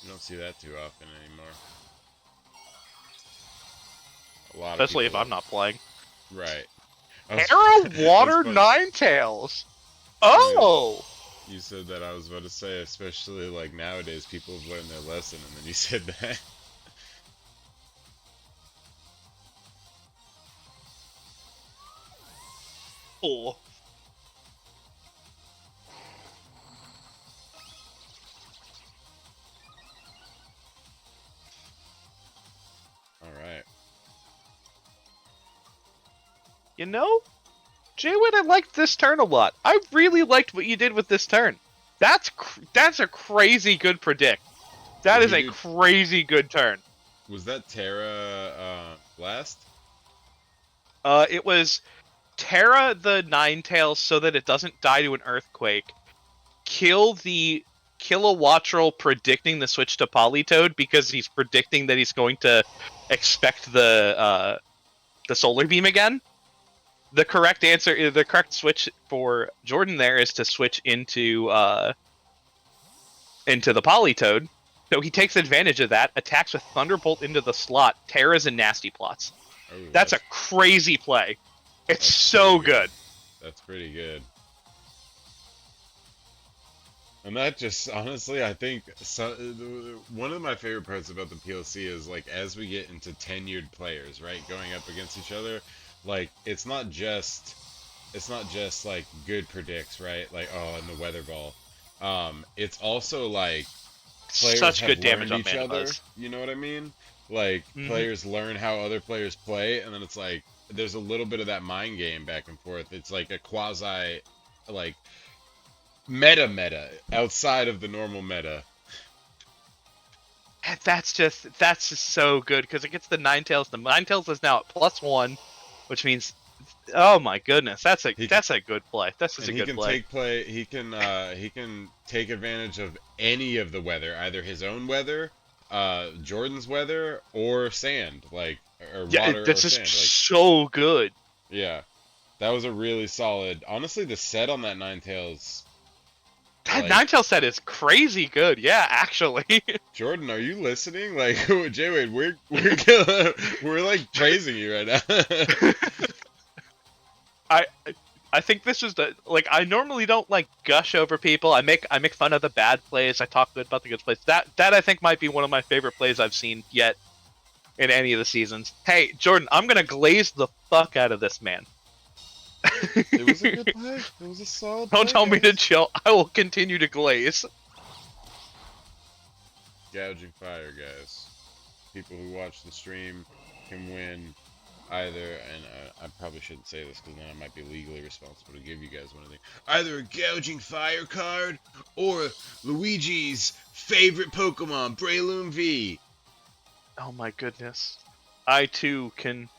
You don't see that too often anymore. A lot of Especially people if I'm not playing. right. Terra That's Water funny. Ninetales! It's funny Oh! you said that. I was about to say, especially like nowadays, people have learned their lesson, and then you said that. Oh. All right. You know, Jaywin, I liked this turn a lot. I really liked what you did with this turn. That's a crazy good predict. That Did is he a do? crazy good turn. Was that Terra last? It was Terra the Ninetales so that it doesn't die to an earthquake. Kill the Kilowattrel predicting the switch to Polytoad because he's predicting that he's going to expect the solar beam again. The correct answer, the correct switch for Jordan there is to switch into the Polytoad. So he takes advantage of that, attacks with Thunderbolt into the slot, Terras and Nasty Plots. Oh, That's a crazy play. It's that's pretty so good. good. That's pretty good. And that just honestly, I think one of my favorite parts about the PLC is like as we get into tenured players, right, going up against each other, like it's not just like good predicts, right? Like oh, and the weather ball. It's also like players Such have good damage learned on each Mana other. Buzz. You know what I mean? Like Mm-hmm. players learn how other players play, and then it's like there's a little bit of that mind game back and forth. It's like a quasi, like meta outside of the normal meta. That's just so good because it gets the Ninetales. The Ninetales is now at +1. which means, oh my goodness, He can, that's a good play. This is and a good play. he can take advantage of any of the weather, either his own weather, Jordan's weather, or sand, like or Yeah, water or this is sand. Like, so good. yeah, that was a really solid. Honestly, the set on that Ninetales, That like, Ninetale set is crazy good. Yeah, actually. Jordan, are you listening? Like, Jay Wade, we're like praising you right now. I I think this is the like I normally don't like gush over people. I make fun of the bad plays. I talk good about the good plays. That I think might be one of my favorite plays I've seen yet in any of the seasons. Hey, Jordan, I'm gonna glaze the fuck out of this man. It was a good play. It was a solid Don't play, tell me to guys. chill. I will continue to glaze. Gouging fire, guys. People who watch the stream can win either, and I probably shouldn't say this because then I might be legally responsible to give you guys one of the either a gouging fire card or Luigi's favorite Pokemon, Breloom V. Oh my goodness. I too can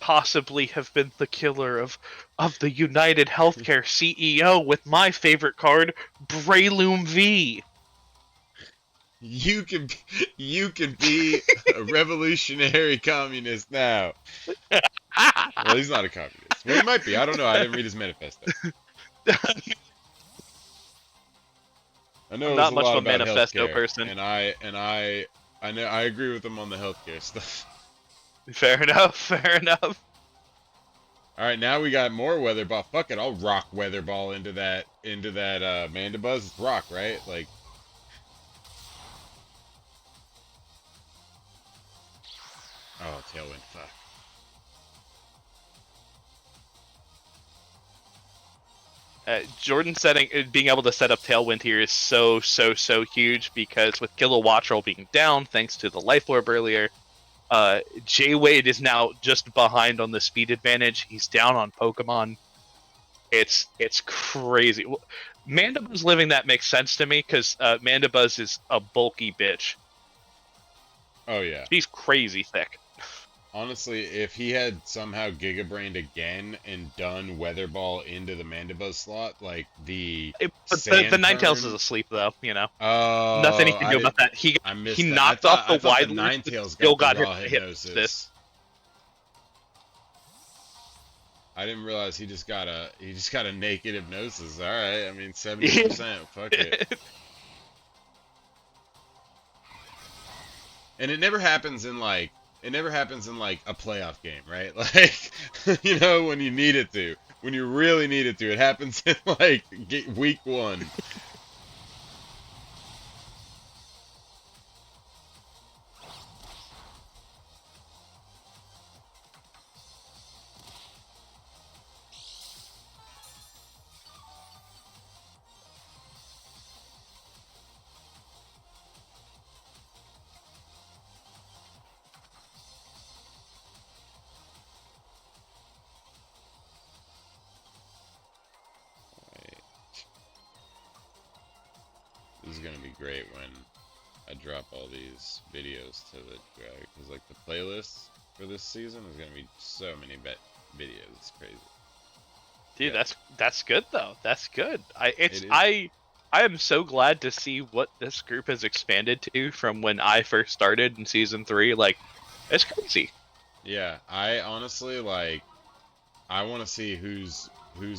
possibly have been the killer of the United Healthcare CEO with my favorite card, Breloom V. You can you can be a revolutionary communist now. Well, he's not a communist. Well, he might be. I don't know. I didn't read his manifesto. I know I'm it was not a much of lot a about manifesto healthcare, person. and I know I agree with him on the healthcare stuff. Fair enough, fair enough. All right, now we got more weather ball. Fuck it, I'll rock weather ball into that Mandibuzz. It's rock, right? Like, oh, tailwind. Fuck. Jordan being able to set up Tailwind here is so huge because with Kilowattrel being down thanks to the Life Orb earlier, J Wade is now just behind on the speed advantage. He's down on Pokemon. It's crazy. Mandibuzz living that makes sense to me because Mandibuzz is a bulky bitch. Oh yeah. He's crazy thick. Honestly, if he had somehow Giga Brained again and done weather ball into the Mandibuzz slot, like the But the sand Ninetales is turn. asleep though. You know, nothing he Oh, can do about that. He I he missed that. knocked off I the thought the wide loop, but Ninetales still got the got raw hit assist. hypnosis. I didn't realize he just got a naked hypnosis. All right, I mean 70%. Fuck it. And it never happens in like a playoff game, right? Like when you need it to, when you really need it to, it happens in like week 1. Right. This is gonna be great when I drop all these videos to the because like the playlist for this season is gonna be so many videos. It's crazy. Dude, Yeah, that's good though. That's good. it is. I am so glad to see what this group has expanded to from when I first started in season 3. Like, it's crazy. Yeah, I honestly like. I want to see whose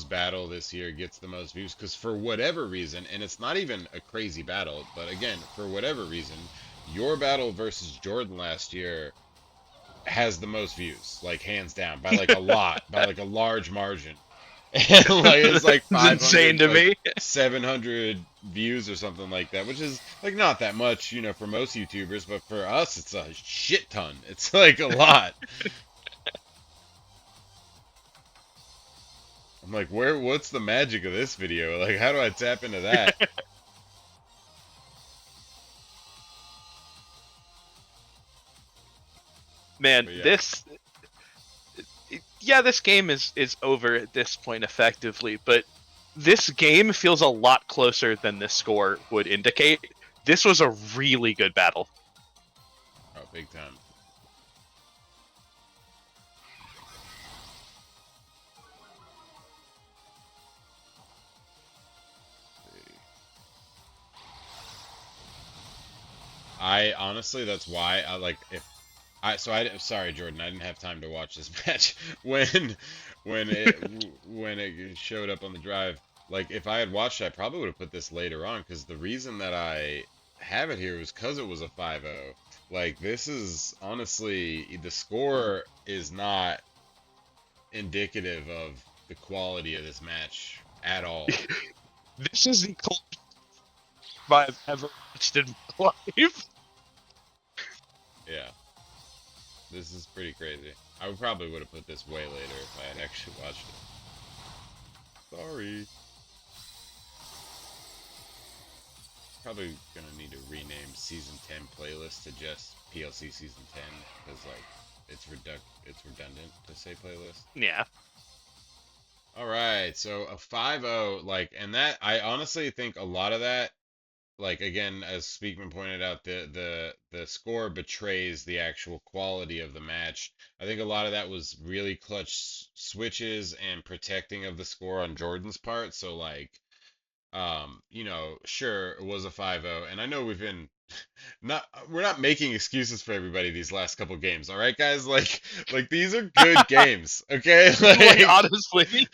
battle this year gets the most views because for whatever reason, and it's not even a crazy battle, but again, for whatever reason, your battle versus Jordan last year has the most views, like hands down, by like a lot, by like a large margin. And like it's like It's insane 500, to like me. 700 views or something like that, which is like not that much, for most YouTubers, but for us, it's a shit ton. It's like a lot. I'm like, what's the magic of this video? Like, how do I tap into that? Man, But yeah, this yeah, this game is over at this point effectively, but this game feels a lot closer than this score would indicate. This was a really good battle. oh, big time. honestly, that's why I like if I sorry Jordan, I didn't have time to watch this match when it showed up on the drive. Like if I had watched it, I probably would have put this later on because the reason that I have it here was because it was a 5-0. Like this is honestly the score is not indicative of the quality of this match at all. This is the coldest I've ever watched in my life. Yeah, this is pretty crazy. I would probably would have put this way later if I had actually watched it. Sorry. Probably gonna need to rename season 10 playlist to just PLC season 10 because like it's redundant to say playlist. Yeah. All right, so a 5-0 like and that I honestly think a lot of that like again as Speakman pointed out the score betrays the actual quality of the match. I think a lot of that was really clutch switches and protecting of the score on Jordan's part. So like sure it was a 5-0 and I know we've been not we're not making excuses for everybody these last couple games, all right guys? Like these are good games, okay? Like honestly.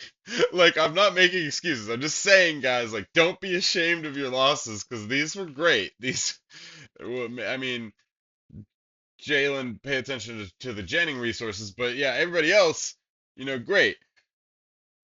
Like I'm not making excuses. I'm just saying guys, like don't be ashamed of your losses cuz these were great. These well, I mean, Jalen pay attention to the Jennings resources, but yeah, everybody else, great.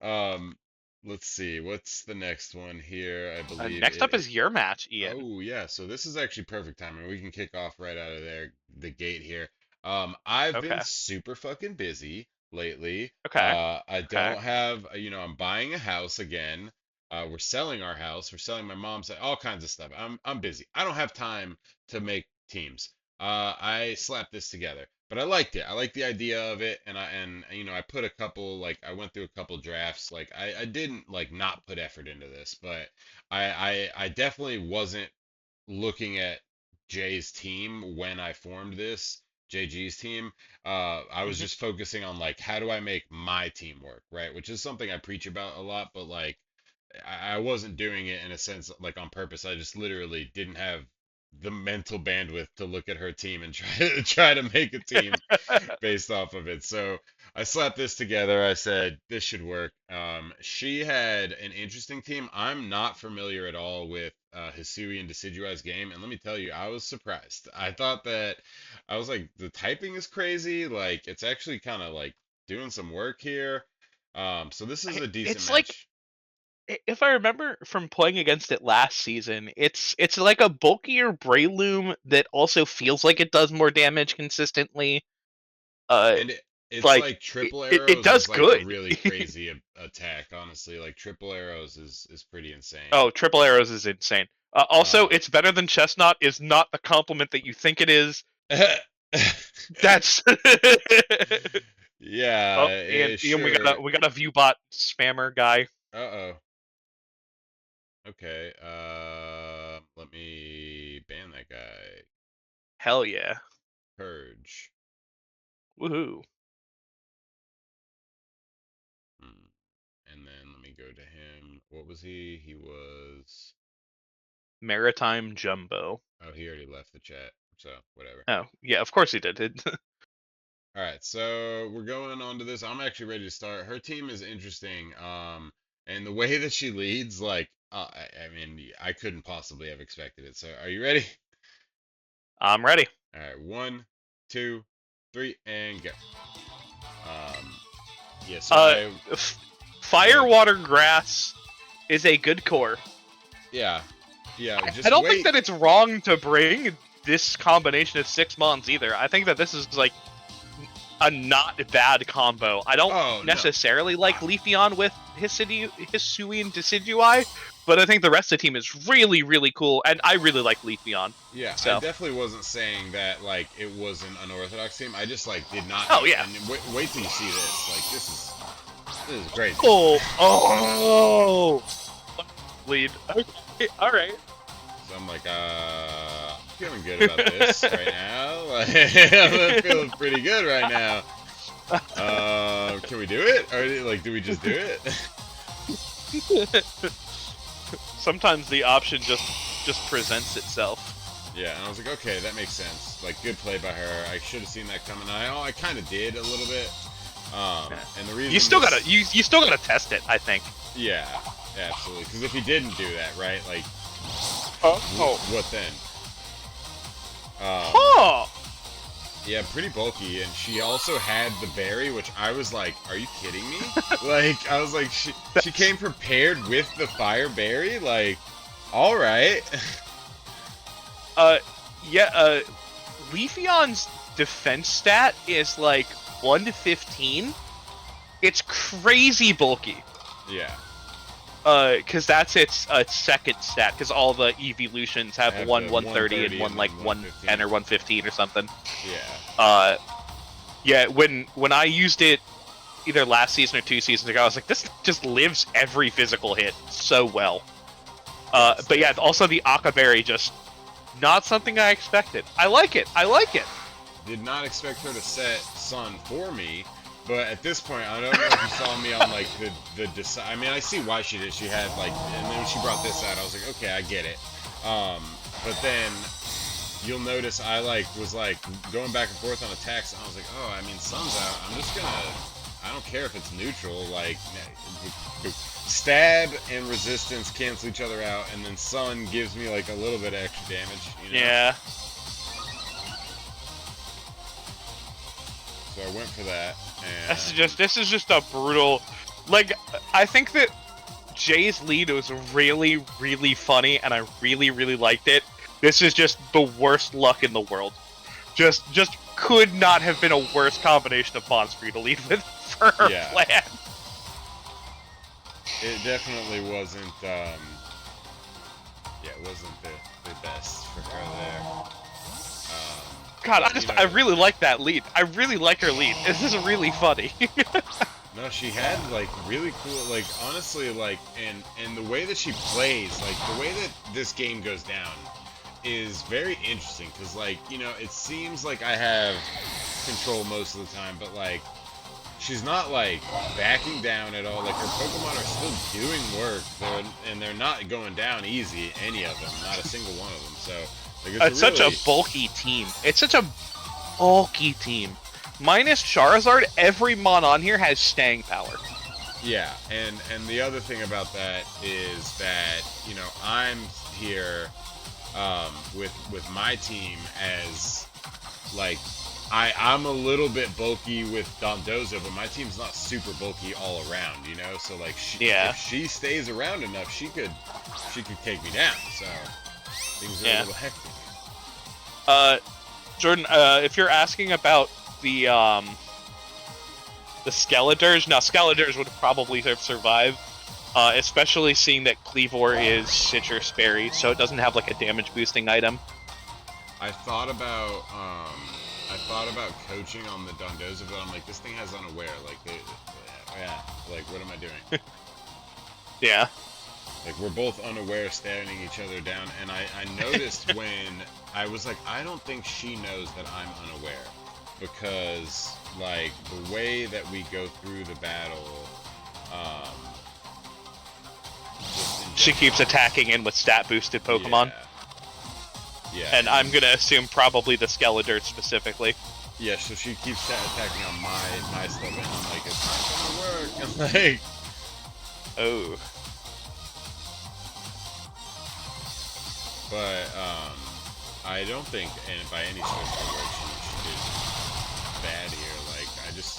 Um, let's see. What's the next one here? I believe Next up is your match, Ian. oh yeah, so this is actually perfect timing. We can kick off right out of there, the gate here. I've been Okay. super fucking busy lately. Okay. I Okay. don't have, I'm buying a house again. We're selling our house. We're selling my mom's, all kinds of stuff. I'm busy. I don't have time to make teams. I slapped this together, but I liked it. I liked the idea of it, and I put a couple like I went through a couple drafts. Like I didn't like not put effort into this, but I definitely wasn't looking at Jay's team when I formed this, JG's team. I was Hmm. just focusing on like how do I make my team work, right? Which is something I preach about a lot, but like I wasn't doing it in a sense like on purpose. I just literally didn't have the mental bandwidth to look at her team and try to make a team based off of it. So I slapped this together. I said this should work. She had an interesting team. I'm not familiar at all with Hisui and Decidueye's game, and let me tell you, I was surprised. I thought that I was like, the typing is crazy. Like it's actually kind of like doing some work here. So this is a decent It's like match. if I remember from playing against it last season, it's like a bulkier Breloom that also feels like it does more damage consistently. Uh, And it's like like triple it arrows does is like a good. really crazy attack, honestly. Like triple arrows is pretty insane. Oh, triple arrows is insane. Also, Uh, it's better than chestnut is not the compliment that you think it is. That's yeah, oh, Ian, sure. we got a viewbot spammer guy. Uh-oh. Okay. Let me ban that guy. Hell yeah, Purge. woohoo! Hmm. And then let me go to him. What was he? He was. Maritime Jumbo. Oh, he already left the chat. So whatever. Oh yeah, of course he did. All right, so we're going on to this. I'm actually ready to start. Her team is interesting. And the way that she leads, like, I mean, I couldn't possibly have expected it. So, are you ready? I'm ready. All right, one, two, three, and go. Um, yeah. So Uh, I go Fire, ahead. Water, Grass is a good core. Yeah, yeah. I Just don't think wait. that it's wrong to bring this combination of 6 months either. I think that this is like a not bad combo. I don't Oh no. necessarily like I, Leafeon with Hisui and Decidueye, but I think the rest of the team is really, really cool, and I really like Leafeon. yeah, I So, definitely wasn't saying that like it was an unorthodox team. I just like did not oh have. yeah. And wait till you see this. Like this is crazy. Oh, lead. Okay, all right. So I'm like, feeling good about this right now. I'm feeling pretty good right now. Can we do it? Or like, do we just do it? Sometimes the option just presents itself. Yeah, and I was like, okay, that makes sense. Like, good play by her. I should have seen that coming. I kind of did a little bit. Yeah. And the You reason still this, gotta you still gotta test it, I think. yeah, absolutely. Because if he didn't do that, right, like, Oh. what then? Huh. Yeah, pretty bulky, and she also had the berry, which I was like, are you kidding me? Like, I was like, she came prepared with the fire berry? Like, all right. Uh, yeah. Leafeon's defense stat is like 1 to 15. It's crazy bulky. Yeah. Because that's its second stat. Because all the evolutions have I have one the 130 and 130 one and like then 110 or 115. 115 or something. Yeah. Yeah. When I used it either last season or 2 seasons ago, I was like, this just lives every physical hit so well. Yes, But yeah, definitely. also the Akaberry just not something I expected. I like it. I like it. Did not expect her to set Sun for me, but at this point, I don't know if you saw me on like the. I mean, I see why she did. She had like, and then when she brought this out, I was like, okay, I get it. But then you'll notice I like was like going back and forth on attacks, and I was like, oh, I mean, Sun's out. I'm just gonna. I don't care if it's neutral. Like, stab and resistance cancel each other out, and then Sun gives me like a little bit of extra damage. You know? Yeah. So I went for that, This is just a brutal. Like, I think that Jay's lead was really, really funny, and I really, really liked it. This is just the worst luck in the world. Just could not have been a worse combination of pawns for you to lead with for her Yeah. plan. it definitely wasn't. Yeah, it wasn't the best for her there. God, But, you I know, really like that lead. I really like her lead. This is really funny. no, she had like really cool, like honestly, like and the way that she plays, like the way that this game goes down, is very interesting. Cause like it seems like I have control most of the time, but like she's not like backing down at all. Like her Pokemon are still doing work, and they're not going down easy. Any of them, not a single one of them. So like It's such a bulky team. It's such a bulky team. Minus Charizard, every Mon on here has staying power. yeah. And the other thing about that is that I'm here with my team as like I'm a little bit bulky with Dondozo, but my team's not super bulky all around, So like, if she stays around enough, she could take me down. So things are a little hectic. Jordan, if you're asking about the Skeletors, now Skeletors would probably have survived, especially seeing that Cleavor is Citrus Berry, so it doesn't have like a damage boosting item. I thought about coaching on the Dondozo, but I'm like, this thing has unaware. Like, yeah, like what am I doing? Yeah. Like, we're both unaware, staring each other down, and I noticed when I was like, I don't think she knows that I'm unaware, because like the way that we go through the battle, She keeps attacking in with stat boosted Pokemon. Yeah. And I'm gonna assume probably the Skeletor specifically. Yeah, so she keeps attacking on my stuff, and I'm like, it's not gonna work. I'm like, oh. But I don't think, and by any stretch of the word, she did bad here. Like, I just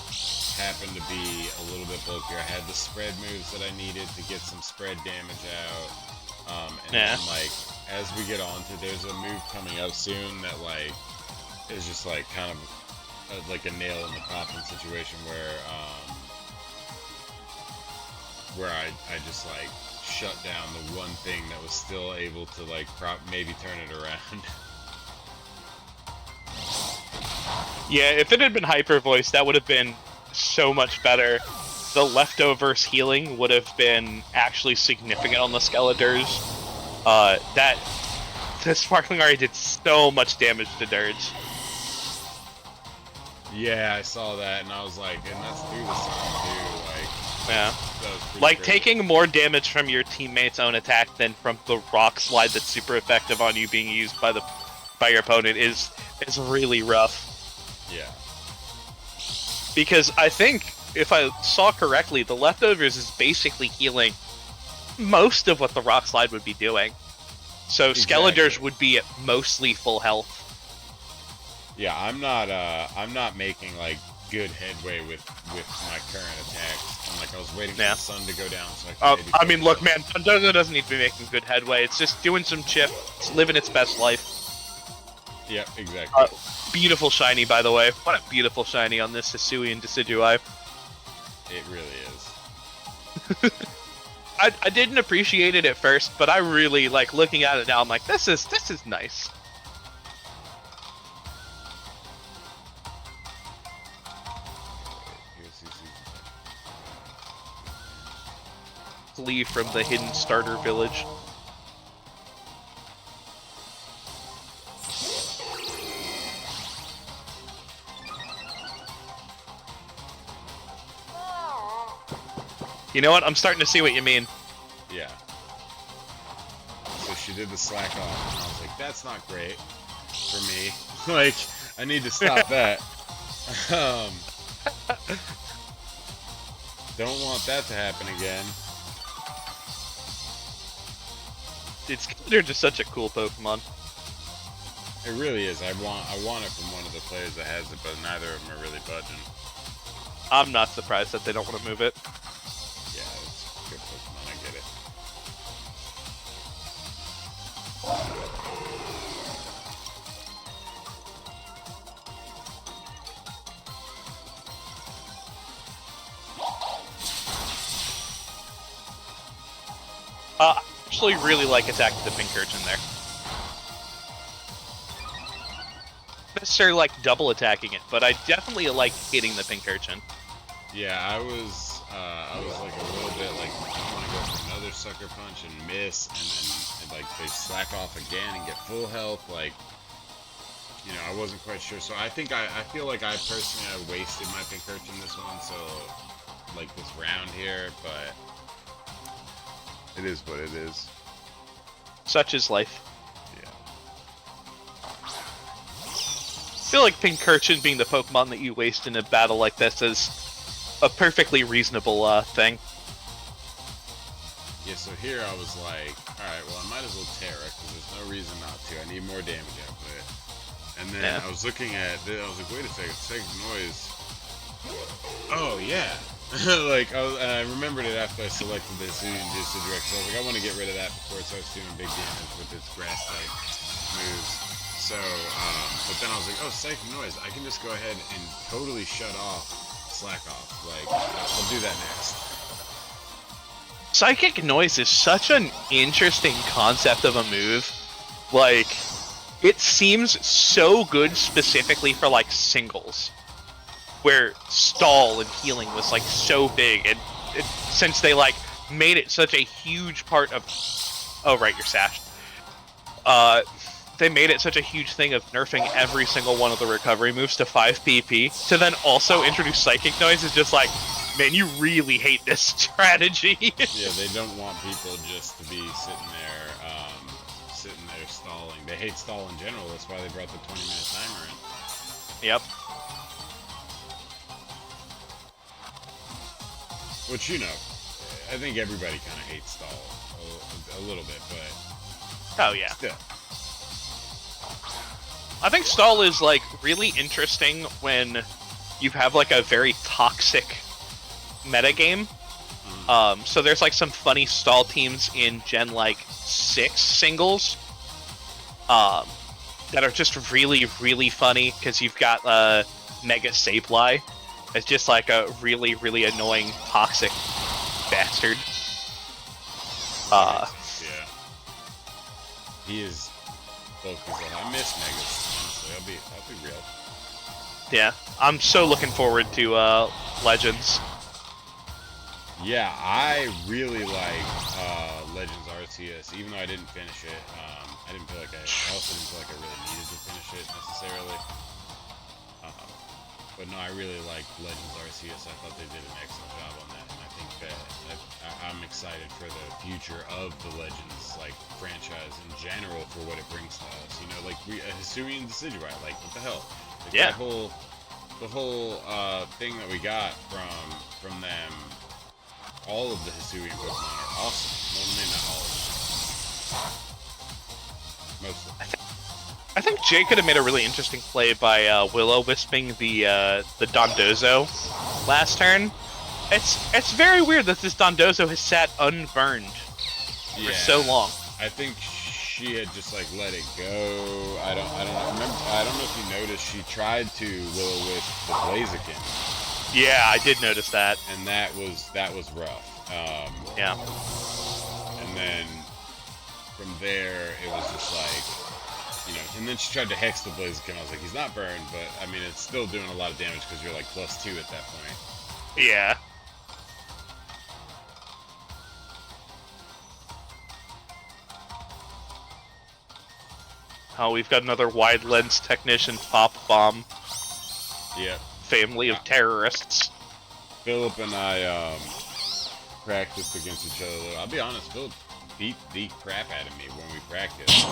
happened to be a little bit bulkier. I had the spread moves that I needed to get some spread damage out. And then, like, as we get on to, there's a move coming up soon that, like, is just, like, kind of like a nail in the coffin situation where I just, like, shut down the one thing that was still able to, like, maybe turn it around. Yeah, if it had been Hyper Voice, that would have been so much better. The leftovers healing would have been actually significant on the Skeletors. The Sparkling Aria did so much damage to Dirge. Yeah, I saw that, and I was like, and that's through the sun too. Like, yeah, that was pretty like crazy. taking more damage from your teammate's own attack than from the rock slide that's super effective on you being used by the by your opponent is really rough. Yeah. Because I think, if I saw correctly, the leftovers is basically healing most of what the rock slide would be doing. So Exactly. Skeletors would be at mostly full health. Yeah, I'm not making like good headway with my current attacks. I was waiting for the sun to go down so I can maybe I mean, focus look, on. man, Pandoza doesn't need to be making good headway. It's just doing some chip, it's living its best life. Yep, exactly. Beautiful shiny, by the way. What a beautiful shiny on this Hisuian Decidueye. It really is. I didn't appreciate it at first, but I really like looking at it now. I'm like, this is nice. Flee from the hidden starter village. You know what? I'm starting to see what you mean. Yeah. So she did the slack off, and I was like, that's not great for me. Like, I need to stop that. Don't want that to happen again. They're just such a cool Pokemon. It really is. I want it from one of the players that has it, but neither of them are really budging. I'm not surprised that they don't want to move it. Yeah, it's a good Pokemon. I get it. I actually really like attacking the Pincurchin there. Not necessarily like double attacking it, but I definitely like hitting the Pincurchin. Yeah, I was like a little bit like, I want to go for another sucker punch and miss, and then like they slack off again and get full health. Like, you know, I wasn't quite sure. So I think I feel like I wasted my Pincurchin this one. So like this round here, but it is what it is. Such is life. Yeah. I feel like Pincurchin being the Pokemon that you waste in a battle like this is a perfectly reasonable thing. Yeah, so here I was like, alright, well, I might as well Terra, because there's no reason not to. I need more damage output. And then I was looking at it, I was like, wait a second, Psychic Noise. Oh, yeah. Like, and I remembered it after I selected this Decidueye, because I was like, I want to get rid of that before it starts doing big damage with its grass-type moves. So, but then I was like, oh, Psychic Noise, I can just go ahead and totally shut off Slack Off. Like, I'll do that next. Psychic Noise is such an interesting concept of a move. Like, it seems so good specifically for, like, singles. Where stall and healing was, like, so big. And since they, like, made it such a huge part of... Oh, right, you're sashed. They made it such a huge thing of nerfing every single one of the recovery moves to 5 PP, to then also introduce Psychic Noise is just like, man, you really hate this strategy. Yeah, they don't want people just to be sitting there stalling. They hate stall in general. That's why they brought the 20-minute timer in. Yep. Which, you know, I think everybody kind of hates stall a little bit, but oh yeah. Still. I think stall is, like, really interesting when you have, like, a very toxic metagame. So there's, like, some funny stall teams in Gen, like, 6 singles that are just really, really funny, because you've got Mega Sableye. It's just, like, a really, really annoying, toxic bastard. Yeah. He is focused on. I miss Megas. Honestly, I'll be real. Yeah, I'm so looking forward to Legends. Yeah, I really like Legends Arceus, even though I didn't finish it. I also didn't feel like I really needed to finish it necessarily. But no, I really like Legends Arceus. I thought they did an excellent job on that, and I think bet. I'm excited for the future of the Legends like franchise in general for what it brings to us. You know, like Hisuian Decidueye, like what the hell? Like Yeah. the whole thing that we got from them. All of the Hisuian Pokemon are awesome. Well, maybe not all of them. Most of them. I think Jay could have made a really interesting play by Will-O-Wisping the Dondozo last turn. It's very weird that this Dondozo has sat unburned for so long. I think she had just like let it go. I don't remember. I don't know if you noticed. She tried to Will-O-Wisp the Blaziken. Yeah, I did notice that. And that was rough. Yeah. And then from there, it was just like, you know, and then she tried to hex the Blaziken. I was like, he's not burned, but I mean, it's still doing a lot of damage because you're like +2 at that point. Yeah. Oh, we've got another wide lens technician pop bomb. Yep. Family of terrorists. Philip and I practiced against each other a little. I'll be honest, Philip beat the crap out of me when we practiced.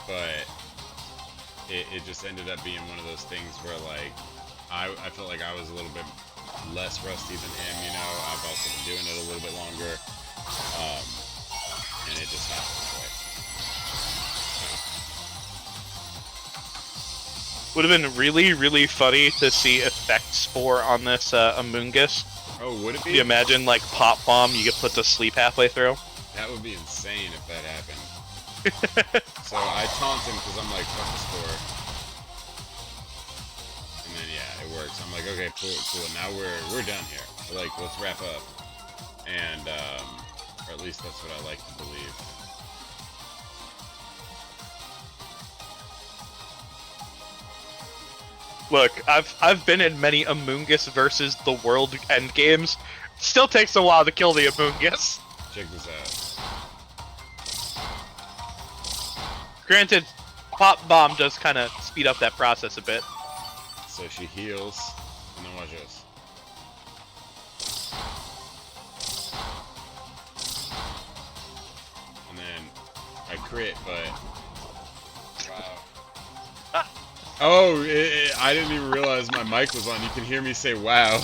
But it just ended up being one of those things where like I felt like I was a little bit less rusty than him, you know. I've also been doing it a little bit longer. And it just happened that way. Would have been really, really funny to see Effect Spore on this Amoonguss. Oh, would it be? You imagine, like, Pop Bomb, you get put to sleep halfway through? That would be insane if that happened. So I taunt him because I'm like, fuck the score. And then, yeah, it works. I'm like, okay, cool. Now we're done here. Like, let's wrap up. And, or at least that's what I like to believe. Look, I've been in many Amoonguss versus the world end games. Still takes a while to kill the Amoonguss. Check this out. Granted, Pop Bomb does kind of speed up that process a bit. So she heals, and then watch this. And then I crit, but wow. Oh, I didn't even realize my mic was on. You can hear me say wow.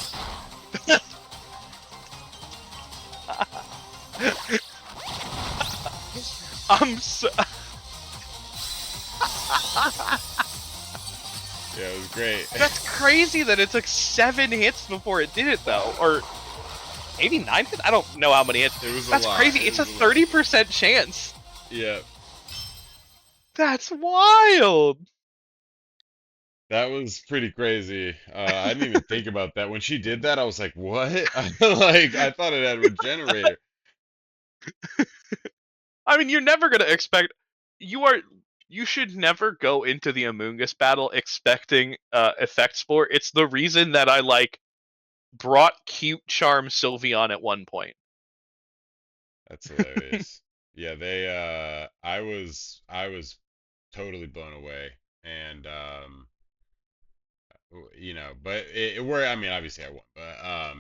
I'm so... Yeah, it was great. That's crazy that it took 7 hits before it did it, though. Or maybe 9 hits? I don't know how many hits. It was That's a lot. crazy. It's a 30% chance. Yeah. That's wild. That was pretty crazy. I didn't even think about that. When she did that, I was like, what? Like, I thought it had regenerator. I mean, you're never going to expect... You should never go into the Amoonguss battle expecting Effect Spore. It's the reason that I, like, brought Cute Charm Sylveon at one point. That's hilarious. Yeah, I was totally blown away. And you know, but it worked. I mean, obviously I won, but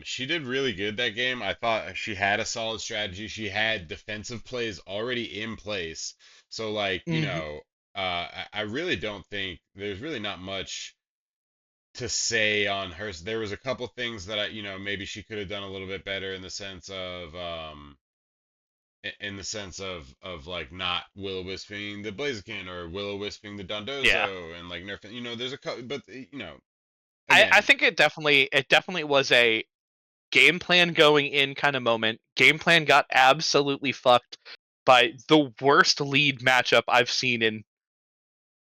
she did really good that game. I thought she had a solid strategy. She had defensive plays already in place. So like, you know, I really don't think there's really not much to say on her. There was a couple things that you know, maybe she could have done a little bit better in the sense of in the sense of like not Will-O-Wisping the Blaziken or Will-O-Wisping the Dondozo and like nerfing, you know, there's a couple, but you know, I again, think it definitely was a game plan going in kind of moment. Game plan got absolutely fucked by the worst lead matchup I've seen in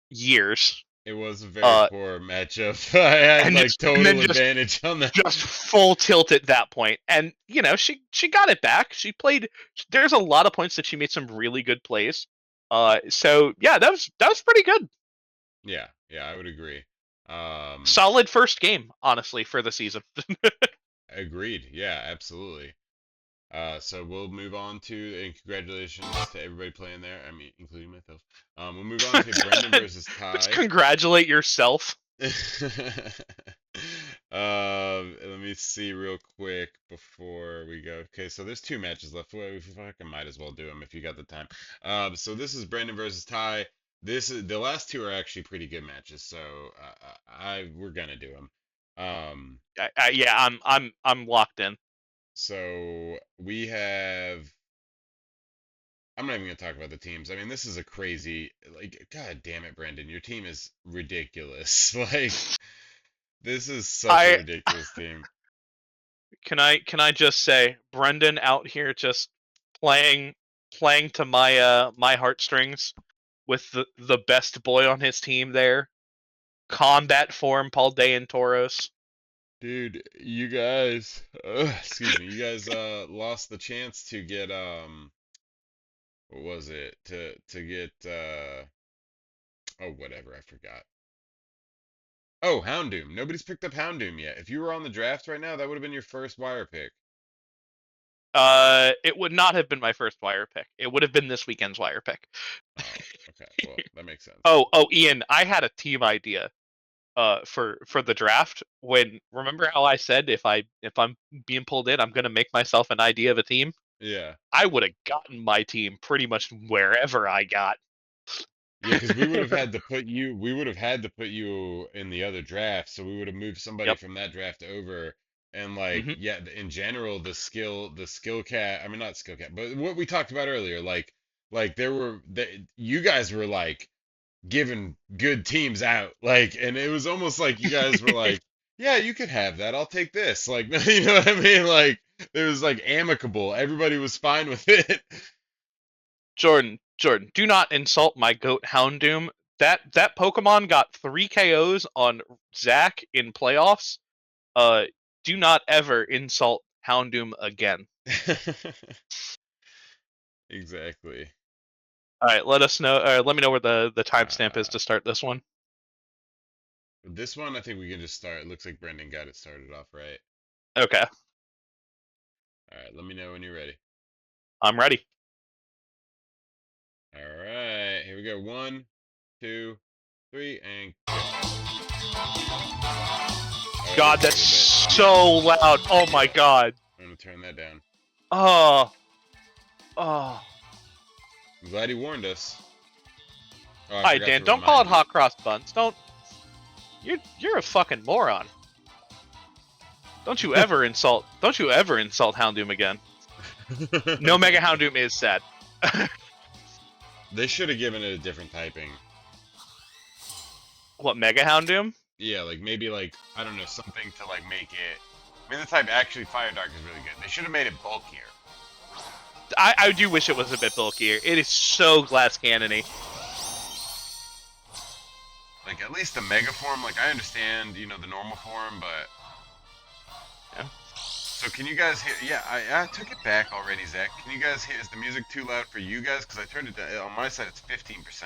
years. it was a very poor matchup. I had And like and then total advantage on that. just full tilt at that point. And you know, she got it back. She played. There's a lot of points that she made some really good plays. So yeah, that was pretty good. Yeah, I would agree. Solid first game, honestly, for the season. Agreed. Yeah, absolutely. So we'll move on to, and congratulations to everybody playing there. I mean, including myself. We'll move on to Brendan versus Let's Ty. congratulate yourself. Let me see real quick before we go. Okay, so there's two matches left. Well, we fucking might as well do them if you got the time. So this is Brendan versus Ty. This is the last two are actually pretty good matches, so we're gonna do them. Yeah, I'm locked in. So we have. I'm not even gonna talk about the teams. I mean, this is a crazy. Like, God damn it, Brendan, your team is ridiculous. Like, this is such a I ridiculous team. can I just say, Brendan out here just playing playing to my heartstrings with the best boy on his team there. Combat form, Paul Day and Toros. Dude, you guys, excuse me, you guys lost the chance to get what was it? To get oh whatever, I forgot. Oh, Houndoom. Nobody's picked up Houndoom yet. If you were on the draft right now, that would have been your first wire pick. It would not have been my first wire pick. It would have been this weekend's wire pick. Oh, okay. Well, that makes sense. Oh, Ian, I had a team idea for the draft. When remember how I said if I'm being pulled in, I'm gonna make myself an idea of a team. Yeah. I would have gotten my team pretty much wherever I got. Yeah, because we would have had to put you in the other draft, so we would have moved somebody Yep. from that draft over. And like, Hmm. yeah, in general, the skill cap, I mean not skill cap, but what we talked about earlier, like you guys were like giving good teams out, like, and it was almost like you guys were like, yeah, you could have that, I'll take this, like, you know what I mean? Like, it was like amicable, everybody was fine with it. Jordan, do not insult my goat Houndoom. That Pokemon got 3 KOs on Zach in playoffs. Uh, do not ever insult Houndoom again. Exactly. All right, let us know. Let me know where the timestamp is Uh, to start this one. This one, I think we can just start. It looks like Brendan got it started off right. Okay, All right, let me know when you're ready. I'm ready. All right, here we go. One, two, three, and go. Oh, it God, is a that's little bit. so loud. Oh my Yeah, God. I'm gonna turn that down. Oh, oh. I'm glad he warned us. Oh, I All right, forgot Dan, to don't call it remind you. hot cross buns. Don't. You're a fucking moron. Don't you ever insult. Don't you ever insult Houndoom again. No Mega Houndoom is sad. They should have given it a different typing. What Mega Houndoom? Yeah, like maybe like I don't know something to like make it. I mean, the type actually Fire Dark is really good. They should have made it bulkier. I do wish it was a bit bulkier. It is so glass cannony. Like at least the Mega form. Like I understand, the normal form, but Yeah. so can you guys hear? Yeah, I took it back already, Zach. Can you guys hear? Is the music too loud for you guys? Because I turned it down. On my side, it's 15%.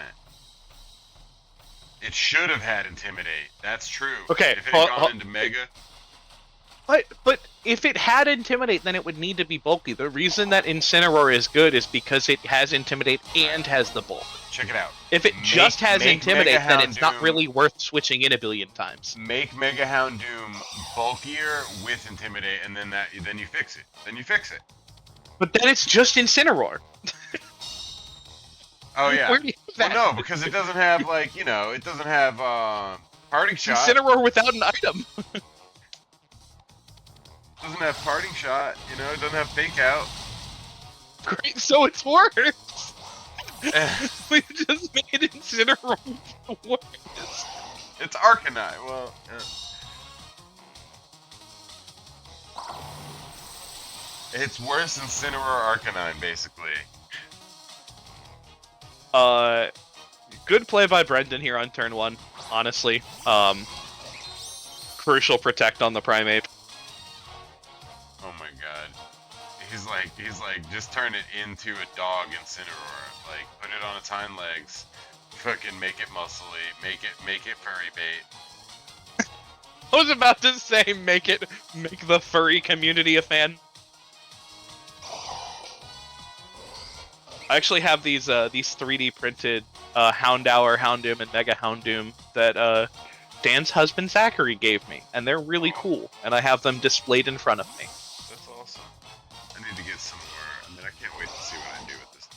It should have had Intimidate. That's true. Okay. If it had gone into Mega, But if it had Intimidate, then it would need to be bulky. The reason that Incineroar is good is because it has Intimidate and has the bulk. check it out. If it just has Make Mega Intimidate, then it's not Houndoom really worth switching in a billion times. make Mega Houndoom bulkier with Intimidate, and then you fix it. Then you fix it. But then it's just Incineroar. Oh yeah. Where do you Well, have no, that? because it doesn't have like it doesn't have parting It's shot. Incineroar without an item. Doesn't have parting shot. It doesn't have fake out. Great, so it's worse. We just made Incineroar worse. It's Arcanine. Well, it's worse than Cineroar Arcanine, basically. Good play by Brendan here on turn 1, honestly. Crucial protect on the Primate. Oh my god. He's like, just turn it into a dog Incineroar. Like, put it on its hind legs. Fucking make it muscly. Make it furry bait. I was about to say make the furry community a fan. I actually have these 3D printed Houndour, Houndoom, and Mega Houndoom that Dan's husband Zachary gave me, and they're really Oh, cool, and I have them displayed in front of me. that's awesome. I need to get some more. I mean, I can't wait to see what I do with this.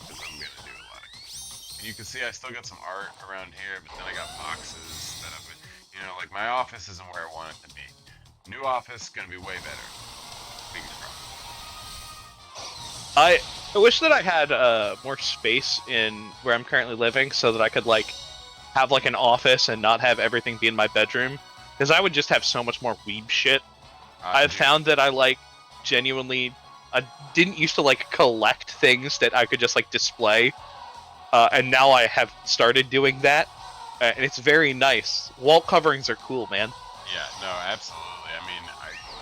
Because I'm gonna do a lot of. And you can see I still got some art around here, but then I got boxes that I've been, like my office isn't where I want it to be. New office gonna be way better. Fingers crossed. I wish that I had more space in where I'm currently living, so that I could like have like an office and not have everything be in my bedroom, because I would just have so much more weeb shit. I've Dude, found that I like genuinely. I didn't used to like collect things that I could just like display, and now I have started doing that, and it's very nice. Wall coverings are cool, man. yeah, no, absolutely. I mean,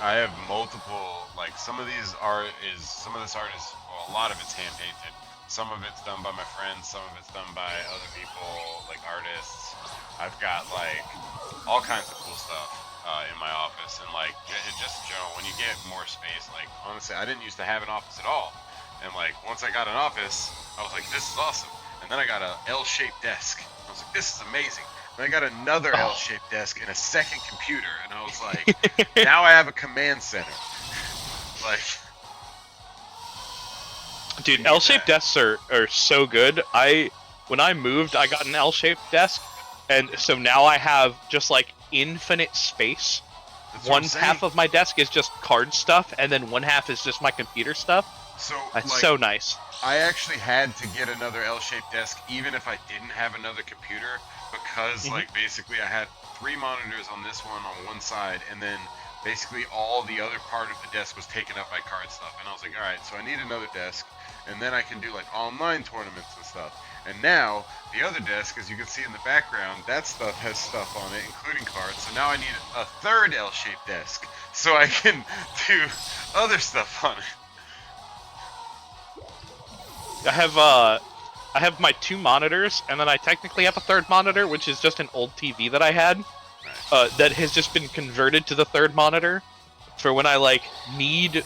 I have multiple, like, some of this art is, well, a lot of it's hand painted. Some of it's done by my friends, some of it's done by other people, like artists. I've got, like, all kinds of cool stuff in my office. And, like, it just, when you get more space, like, honestly, I didn't used to have an office at all. And, like, once I got an office, I was like, this is awesome. And then I got a L-shaped desk. I was like, this is amazing. And I got another Oh. L-shaped desk and a second computer, and I was like, now I have a command center. Like, you Dude, need L-shaped that. desks are so good. When I moved, I got an L-shaped desk, and so now I have just like infinite space. That's what I'm One saying. half of my desk is just card stuff, and then one half is just my computer stuff. So, That's like, so nice. I actually had to get another L-shaped desk even if I didn't have another computer because, Hmm. like, basically I had 3 monitors on this one on one side, and then basically all the other part of the desk was taken up by card stuff. And I was like, all right, so I need another desk, and then I can do like online tournaments and stuff. And now the other desk, as you can see in the background, that stuff has stuff on it, including cards. So now I need a third L-shaped desk so I can do other stuff on it. I have I have my 2 monitors, and then I technically have a third monitor, which is just an old TV that I had, Nice. that has just been converted to the third monitor for when I like need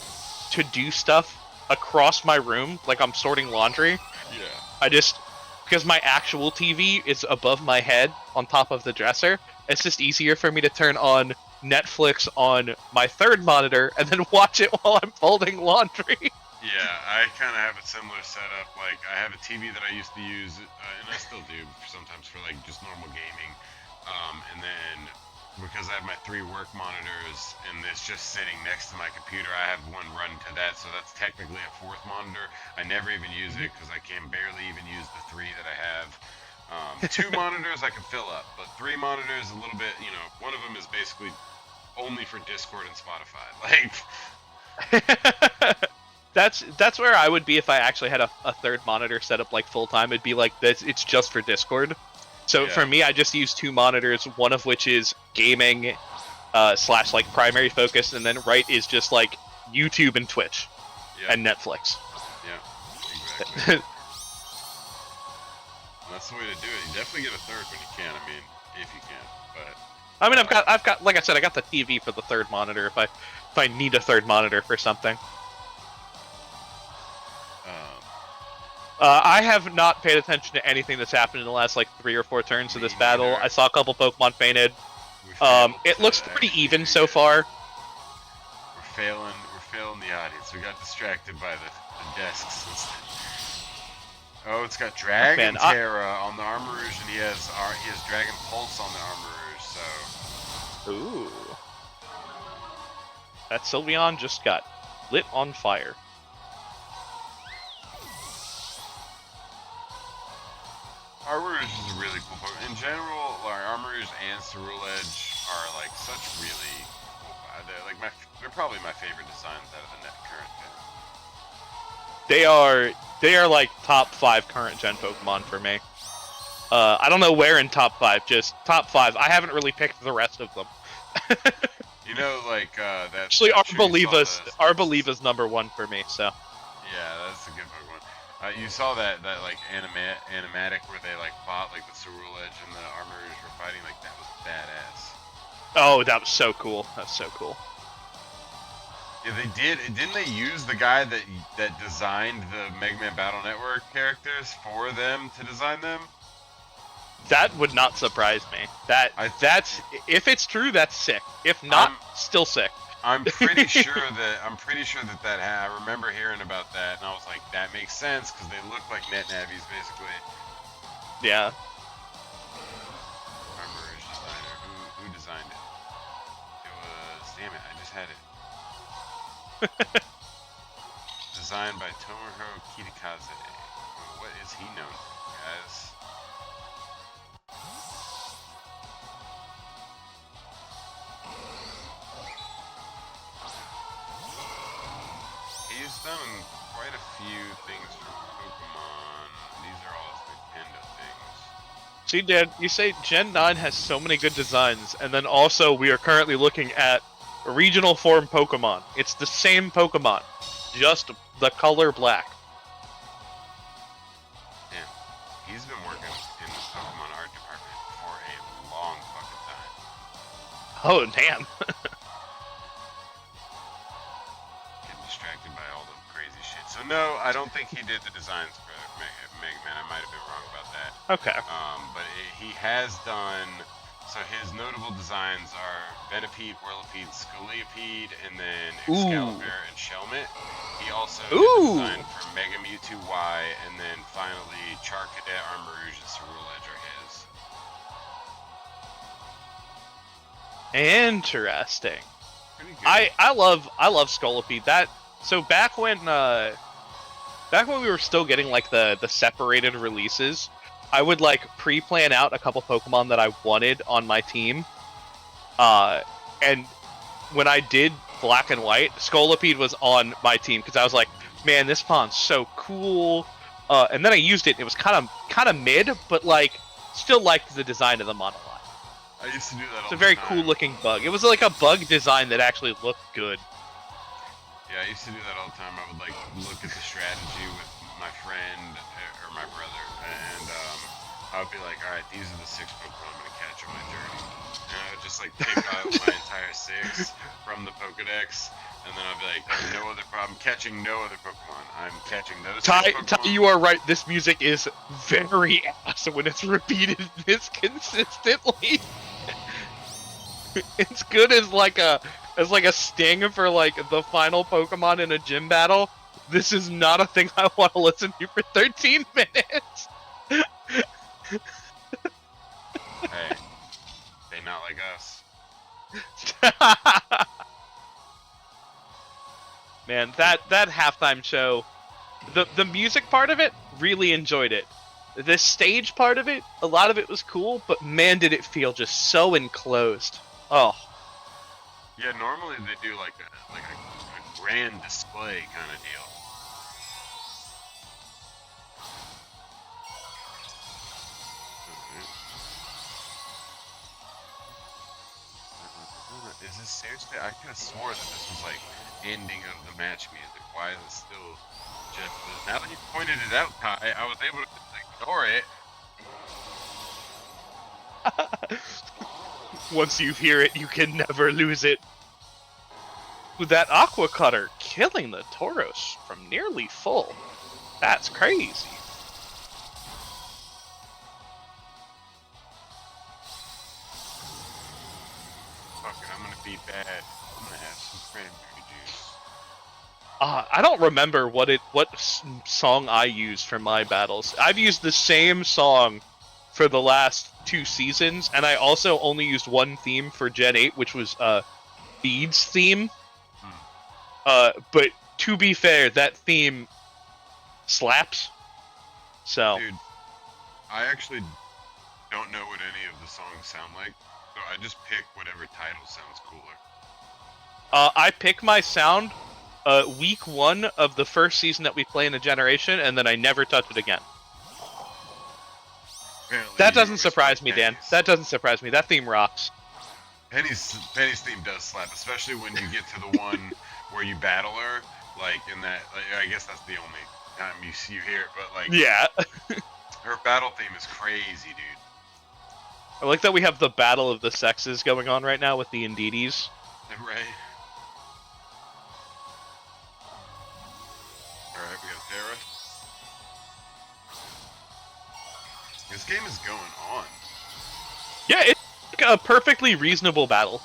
to do stuff across my room, like I'm sorting laundry. Yeah. I just because my actual TV is above my head on top of the dresser, it's just easier for me to turn on Netflix on my third monitor and then watch it while I'm folding laundry. Yeah, I kind of have a similar setup. Like, I have a TV that I used to use, and I still do sometimes for like just normal gaming. And then because I have my 3 work monitors and it's just sitting next to my computer, I have one run to that, so that's technically a fourth monitor. I never even use it because I can barely even use the 3 that I have. 2 monitors I can fill up, but 3 monitors a little bit. One of them is basically only for Discord and Spotify. Like, That's where I would be if I actually had a third monitor set up like full time. It'd be like this. It's just for Discord. So yeah, for me, I just use 2 monitors. One of which is gaming, slash like primary focus, and then right is just like YouTube and Twitch yeah, and Netflix. yeah, exactly. That's the way to do it. You definitely get a third when you can. I mean, if you can. But I mean, I've got, like I said, I got the TV for the third monitor if I need a third monitor for something. um, I have not paid attention to anything that's happened in the last like 3 or 4 turns of me this battle. neither. I saw a couple Pokemon fainted. We failed It to looks pretty actually even so figure it out. far. We're failing. We're failing the audience. We got distracted by the desks instead. Oh, it's got Dragon Man, Terra on the Armarouge, and he has Dragon Pulse on the Armarouge. So ooh, that Sylveon just got lit on fire. Armarouge is a really cool Pokemon. In general, like Armarouge and Ceruledge are like such really cool. They're probably my favorite designs out of the net current gen. They are like top 5 current gen Pokemon for me. I don't know where in top 5, just top 5. I haven't really picked the rest of them. Like Actually, I'm sure you saw the speeches. Arboliva's number 1 for me. So Yeah, that's a good Pokemon. You saw that like animatic where they like fought like the Ceruledge and the Armorers were fighting. Like that was badass. oh, that was so cool. That's so cool. Yeah, they did. Didn't they use the guy that designed the Mega Man Battle Network characters for them to design them? That would not surprise me. I That's if it's true, that's sick. If not, I'm still sick. I'm pretty sure that I remember hearing about that, and I was like, that makes sense because they look like net navies basically. Yeah. Armor's designer. Who designed it? It was, damn it, I just had it. Designed by Tomohiro Kitakaze. What is he known for, guys? He's done quite a few things for Pokemon. These are all his Nintendo things. See, Dan, you say Gen 9 has so many good designs, and then also we are currently looking at regional form Pokemon. It's the same Pokemon, just the color black. Damn, he's been working in the Pokemon art department for a long fucking time. Oh, damn. Getting distracted by all the crazy shit. So no, I don't think he did the designs for Mega Man. I might have been wrong about that. Okay. But he has done. So his notable designs are Venipede, Whirlipede, Scolipede, and then Excalibur and Shelmet. He also did the design for Mega Mewtwo Y, and then finally Charcadet, Armarouge, and Cerule Edge are his. Interesting. Pretty good. I love Scolipede. So back when we were still getting like the separated releases, I would like pre-plan out a couple Pokemon that I wanted on my team. And when I did Black and White, Scolipede was on my team because I was like, man, this Spawn's so cool. And then I used it. And it was kind of mid, but like still liked the design of the mon a lot. I used to do that all the time. It's a very cool looking bug. It was like a bug design that actually looked good. Yeah, I used to do that all the time. I would like look at the strategy with my friend or my brother, and I would be like, all right, these are the 6 Pokemon I'm gonna catch on my journey, and I would just like pick out my entire 6 from the Pokedex, and then I'd be like, no other problem catching no other Pokemon. I'm catching those 6 Pokemon. Ty, you are right. This music is very ass when it's repeated this consistently. It's good as like a sting for like the final Pokemon in a gym battle. This is not a thing I want to listen to for 13 minutes. Hey, they not like us. Man, that halftime show, the music part of it, really enjoyed it. The stage part of it, a lot of it was cool, but man, did it feel just so enclosed. Oh. Yeah, normally they do like a grand display kind of deal. Is this seriously? I could have swore that this was like ending of the match music. Why is it still just this? Now that you pointed it out, Ty, I was able to ignore it. Once you hear it, you can never lose it. With that Aqua Cutter killing the Tauros from nearly full. That's crazy. Fuck it, I'm gonna be bad. I'm gonna have some cranberry juice. I don't remember what song I used for my battles. I've used the same song for the last 2 seasons, and I also only used one theme for Gen 8, which was Beads theme. But to be fair, that theme slaps. So, dude, I actually don't know what any of the songs sound like, so I just pick whatever title sounds cooler. I pick my sound week 1 of the first season that we play in a generation, and then I never touch it again. Apparently that doesn't surprise me, Dan. That doesn't surprise me. That theme rocks. Penny's theme does slap, especially when you get to the one where you battle her. Like in that, like, I guess that's the only time you hear it. But like, yeah, her battle theme is crazy, dude. I like that we have the battle of the sexes going on right now with the Indeedis. Right. All right, we got Terra. This game is going on. Yeah, it's like a perfectly reasonable battle.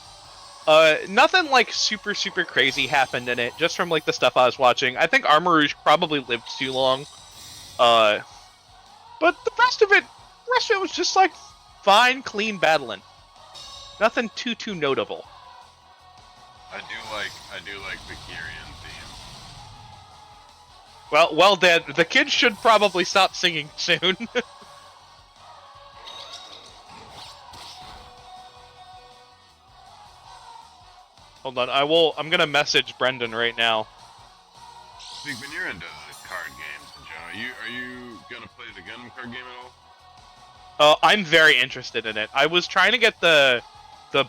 Nothing like super super crazy happened in it. Just from like the stuff I was watching, I think Armor Rouge probably lived too long. Uh, but the rest of it was just like fine, clean battling. Nothing too notable. I do like the Kyrian theme. Well, Dad, the kids should probably stop singing soon. Hold on, I'm gonna message Brendan right now. Speakman, you're into card games in general. Are you gonna play the Gundam card game at all? I'm very interested in it. I was trying to get the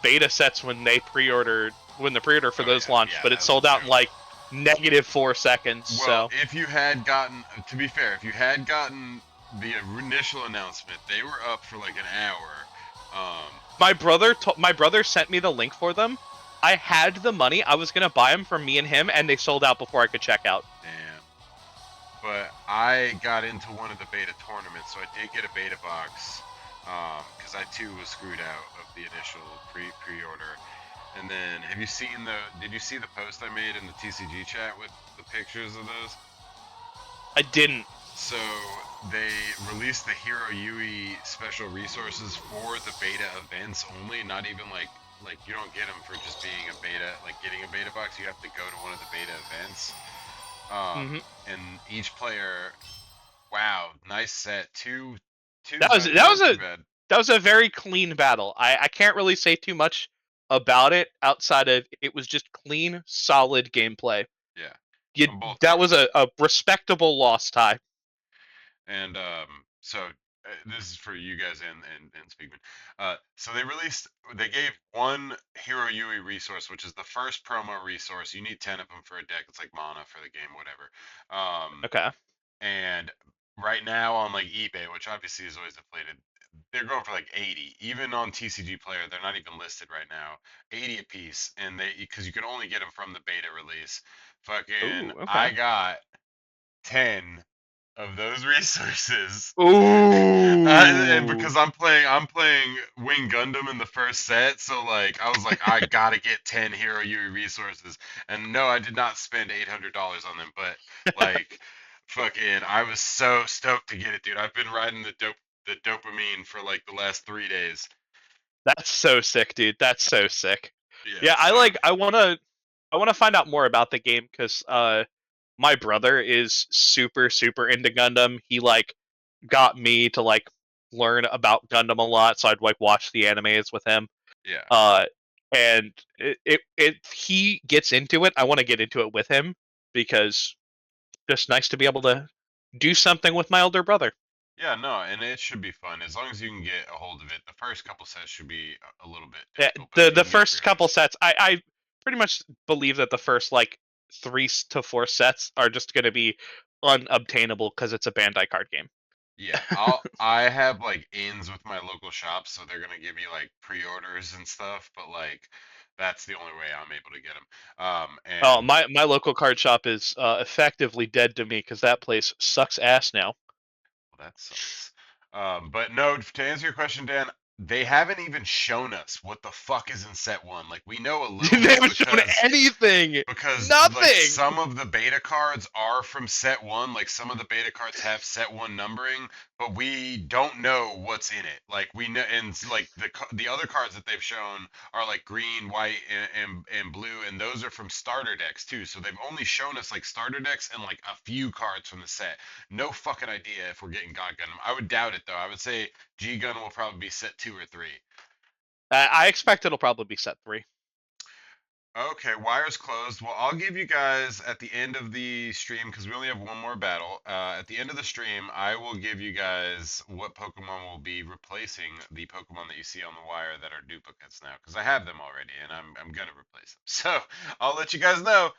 beta sets when the pre-order for Oh those yeah, launched, yeah, but it that was a sold out in joke. like -4 seconds. Well, So if you had gotten, to be fair, if you had gotten the initial announcement, they were up for like an hour. my brother sent me the link for them. I had the money. I was gonna buy them for me and him, and they sold out before I could check out. Damn. But I got into one of the beta tournaments, so I did get a beta box. Because I too was screwed out of the initial pre-order. And then, have you seen the? Did you see the post I made in the TCG chat with the pictures of those? I didn't. So they released the Hero Yui special resources for the beta events only. Not even like you don't get them for just being a beta, like getting a beta box. You have to go to one of the beta events. Hmm. And each player, wow, nice set. That was Not too bad. that was a very clean battle. I can't really say too much about it outside of it was just clean, solid gameplay. Yeah, You, on both that was cards. a respectable loss tie. And so this is for you guys and Speakman. So they gave one Hero Yui resource, which is the first promo resource. You need 10 of them for a deck. It's like mana for the game, whatever. Okay. And right now on like eBay, which obviously is always deflated, they're going for like 80. Even on TCG Player, they're not even listed right now. 80 a piece, and they because you can only get them from the beta release. Fucking, Ooh, okay. I got 10 of those resources. And Ooh. because I'm playing Wing Gundam in the first set, so like I was like, I gotta get 10 Hero Yui resources. And no, I did not spend $800 on them, but like, fucking, I was so stoked to get it, dude. I've been riding the dopamine for like the last 3 days. That's so sick, dude. That's so sick. Yeah, Yeah, so I wanna find out more about the game because my brother is super super into Gundam. He like got me to like learn about Gundam a lot, so I'd like watch the animes with him. yeah. Uh, and if he gets into it, I want to get into it with him because just nice to be able to do something with my older brother. Yeah, no, and it should be fun as long as you can get a hold of it. The first couple sets should be a little bit Yeah, difficult, but if you the can get first through them, couple sets, I pretty much believe that the first like 3 to 4 sets are just going to be unobtainable because it's a Bandai card game. yeah, I have like ins with my local shops, so they're gonna give me like pre-orders and stuff, but like that's the only way I'm able to get them. Oh, And my local card shop is effectively dead to me because that place sucks ass now. well, that sucks. But no, to answer your question, Dan, they haven't even shown us what the fuck is in set one. Like we know a little They bit haven't shown anything. because like Nothing. some of the beta cards are from set one, like some of the beta cards have set one numbering, but we don't know what's in it. Like we know, and like the other cards that they've shown are like green, white, and blue, and those are from starter decks too. So they've only shown us like starter decks and like a few cards from the set. No fucking idea if we're getting God Gun. I would doubt it though. I would say G Gun will probably be set 2 or 3. I expect it'll probably be set 3. Okay, wires closed. Well, I'll give you guys at the end of the stream because we only have one more battle. At the end of the stream, I will give you guys what Pokemon will be replacing the Pokemon that you see on the wire that are duplicates now because I have them already and I'm gonna replace them. So I'll let you guys know.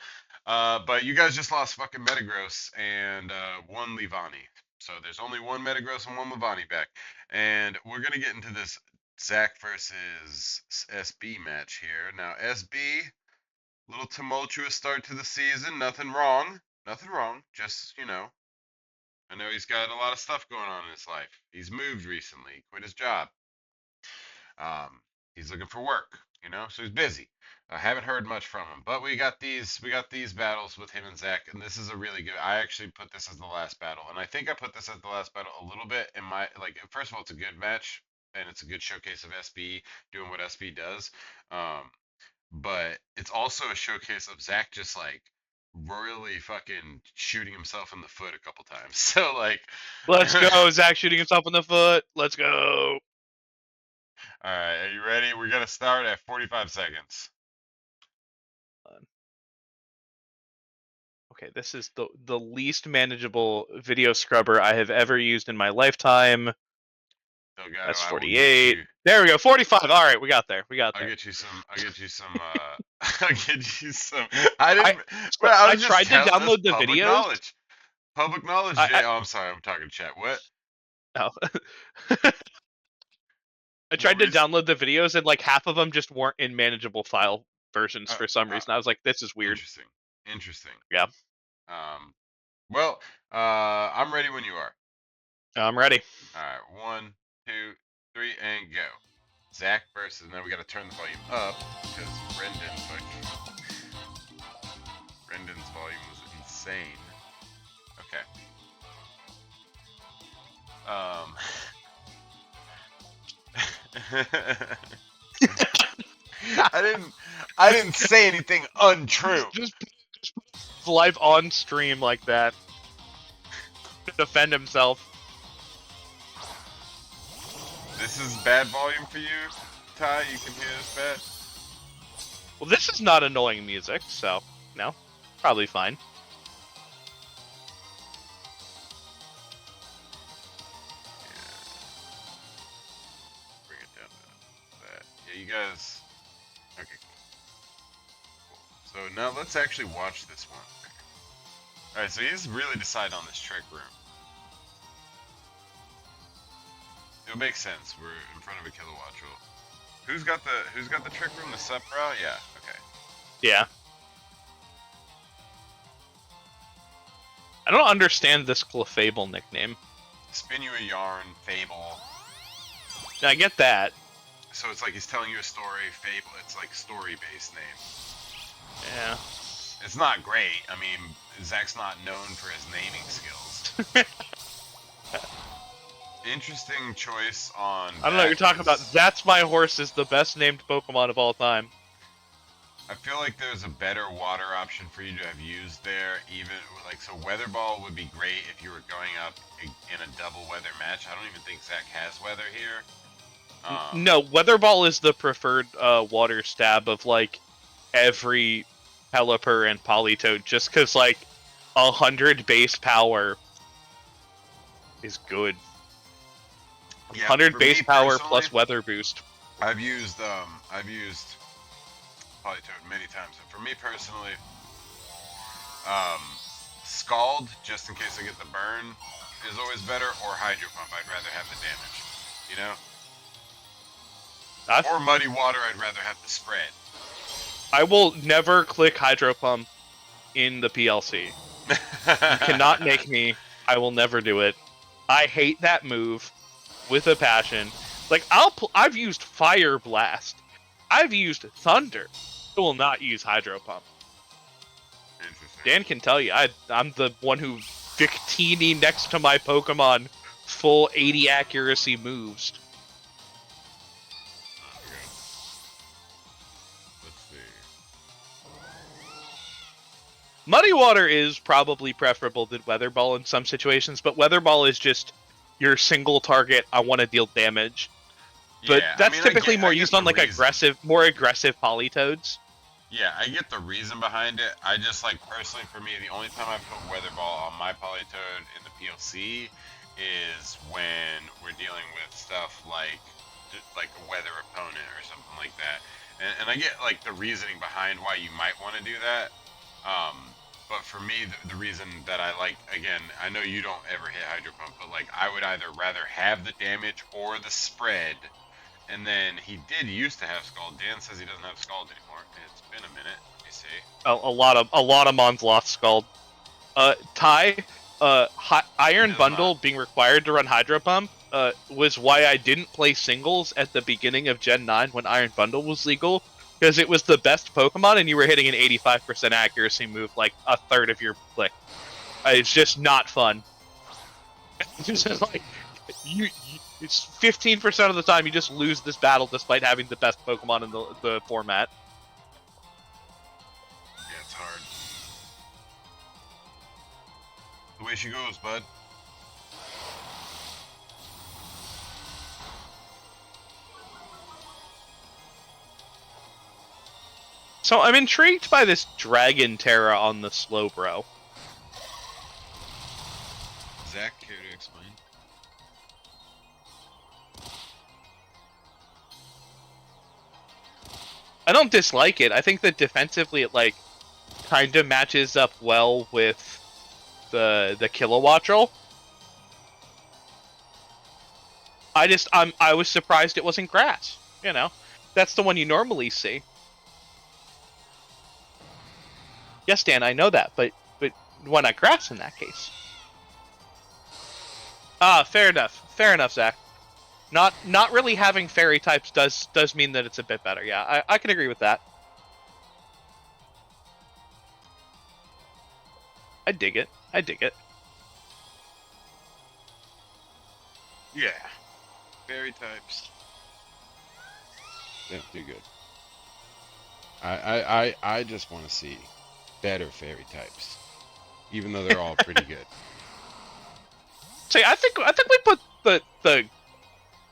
But you guys just lost fucking Metagross and one Leavanny. So there's only one Metagross and one Leavanny back, and we're gonna get into this Zach versus SB match here. Now SB, little tumultuous start to the season. Nothing wrong. Nothing wrong. Just, you know, I know he's got a lot of stuff going on in his life. He's moved recently, quit his job. Um, he's looking for work, so he's busy. I haven't heard much from him, but we got these battles with him and Zach, and this is a really good. I actually put this as the last battle, and I think I put this as the last battle a little bit in my like. First of all, it's a good match, and it's a good showcase of SB doing what SB does. Um, but it's also a showcase of Zach just like royally fucking shooting himself in the foot a couple times. So like, Let's go, Zach shooting himself in the foot. Let's go. all right, are you ready? We're gonna start at 45 seconds. Okay, this is the least manageable video scrubber I have ever used in my lifetime. Delgado, That's I will get 48. you. There we go, 45. All right, we got there. We got I'll there. get you some. I'll get you some. I'll get you some. I I didn't. so Well, I I was just tried to telling this download the public videos. knowledge. Public knowledge, Jay. I Oh, I'm sorry. I'm talking to chat. What? no. I What tried were to you? download the videos and like half of them just weren't in manageable file versions Uh, for some uh, reason. I was like, this is weird. interesting. Interesting. Yeah, Um. Well, I'm ready when you are. I'm ready. All right. One, two, three, and go. Zach versus. Now we got to turn the volume up because Brendan's volume was insane. Okay. Um. I didn't say anything untrue. Just live on stream like that to defend himself. This is bad volume for you, Ty. You can hear this bad. Well, this is not annoying music, so no, probably fine. Yeah, bring it down to that. Yeah, you guys. Okay, cool. So now let's actually watch this one. All right, so he's really decided on this trick room. It'll make sense. We're in front of a kilowatt rule. Who's got the trick room? The Supra? Yeah. Okay. Yeah. I don't understand this Clefable nickname. Spin you a yarn, fable. Now, I get that. So it's like he's telling you a story, fable. It's like story-based name. Yeah. It's not great. I mean, Zach's not known for his naming skills. Interesting choice on. I don't know what you're talking about. That's My Horse is the best named Pokemon of all time. I feel like there's a better water option for you to have used there. Even like so, Weather Ball would be great if you were going up in a double weather match. I don't even think Zach has weather here. No, Weather Ball is the preferred water stab of like every Pelipper and Politoed, just because like 100 base power is good. Yeah, 100 for base me power personally, plus weather boost. I've used Polytoad many times, and for me personally, um, Scald, just in case I get the burn, is always better, or Hydro Pump. I'd rather have the damage, you know? Or Muddy Water, I'd rather have the spread. I will never click Hydro Pump in the PLC. You cannot make me. I will never do it. I hate that move with a passion. Like I've used Fire Blast. I've used Thunder. I will not use Hydro Pump. Interesting. Dan can tell you, I'm the one who Victini next to my Pokemon full 80 accuracy moves. Okay. Let's see. Muddy Water is probably preferable than Weather Ball in some situations, but Weather Ball is just your single target. I want to deal damage. But Yeah, that's I mean, typically more I get used the on like reason. more aggressive Polytoads. Yeah, I get the reason behind it. I just like personally for me, the only time I put Weather Ball on my Polytoad in the PLC is when we're dealing with stuff like a weather opponent or something like that. And I get like the reasoning behind why you might want to do that. But for me, the reason that I like, again, I know you don't ever hit Hydro Pump, but like I would either rather have the damage or the spread. And then he did used to have Scald. Dan says he doesn't have Scald anymore. It's been a minute. Let me see. A lot of Mons lost Scald. Ty, Iron It is Bundle not. being required to run Hydro Pump was why I didn't play singles at the beginning of Gen 9 when Iron Bundle was legal, because it was the best Pokemon and you were hitting an 85% accuracy move like a third of your click. It's just not fun. It's just like it's 15% of the time you just lose this battle despite having the best Pokemon in the format. Yeah, it's hard. The way she goes, bud. So I'm intrigued by this Dragon Terra on the Slowbro. Zach, care to explain? I don't dislike it. I think that defensively it like kind of matches up well with the Kilowattrel. I was surprised it wasn't grass. You know, that's the one you normally see. Yes, Dan, I know that, but why not grass in that case? Ah, fair enough, Zach. Not really having fairy types does mean that it's a bit better. Yeah, I can agree with that. I dig it. I dig it. Yeah. Fairy types. Don't do good. I just want to see better fairy types, even though they're all pretty good. See, I think we put the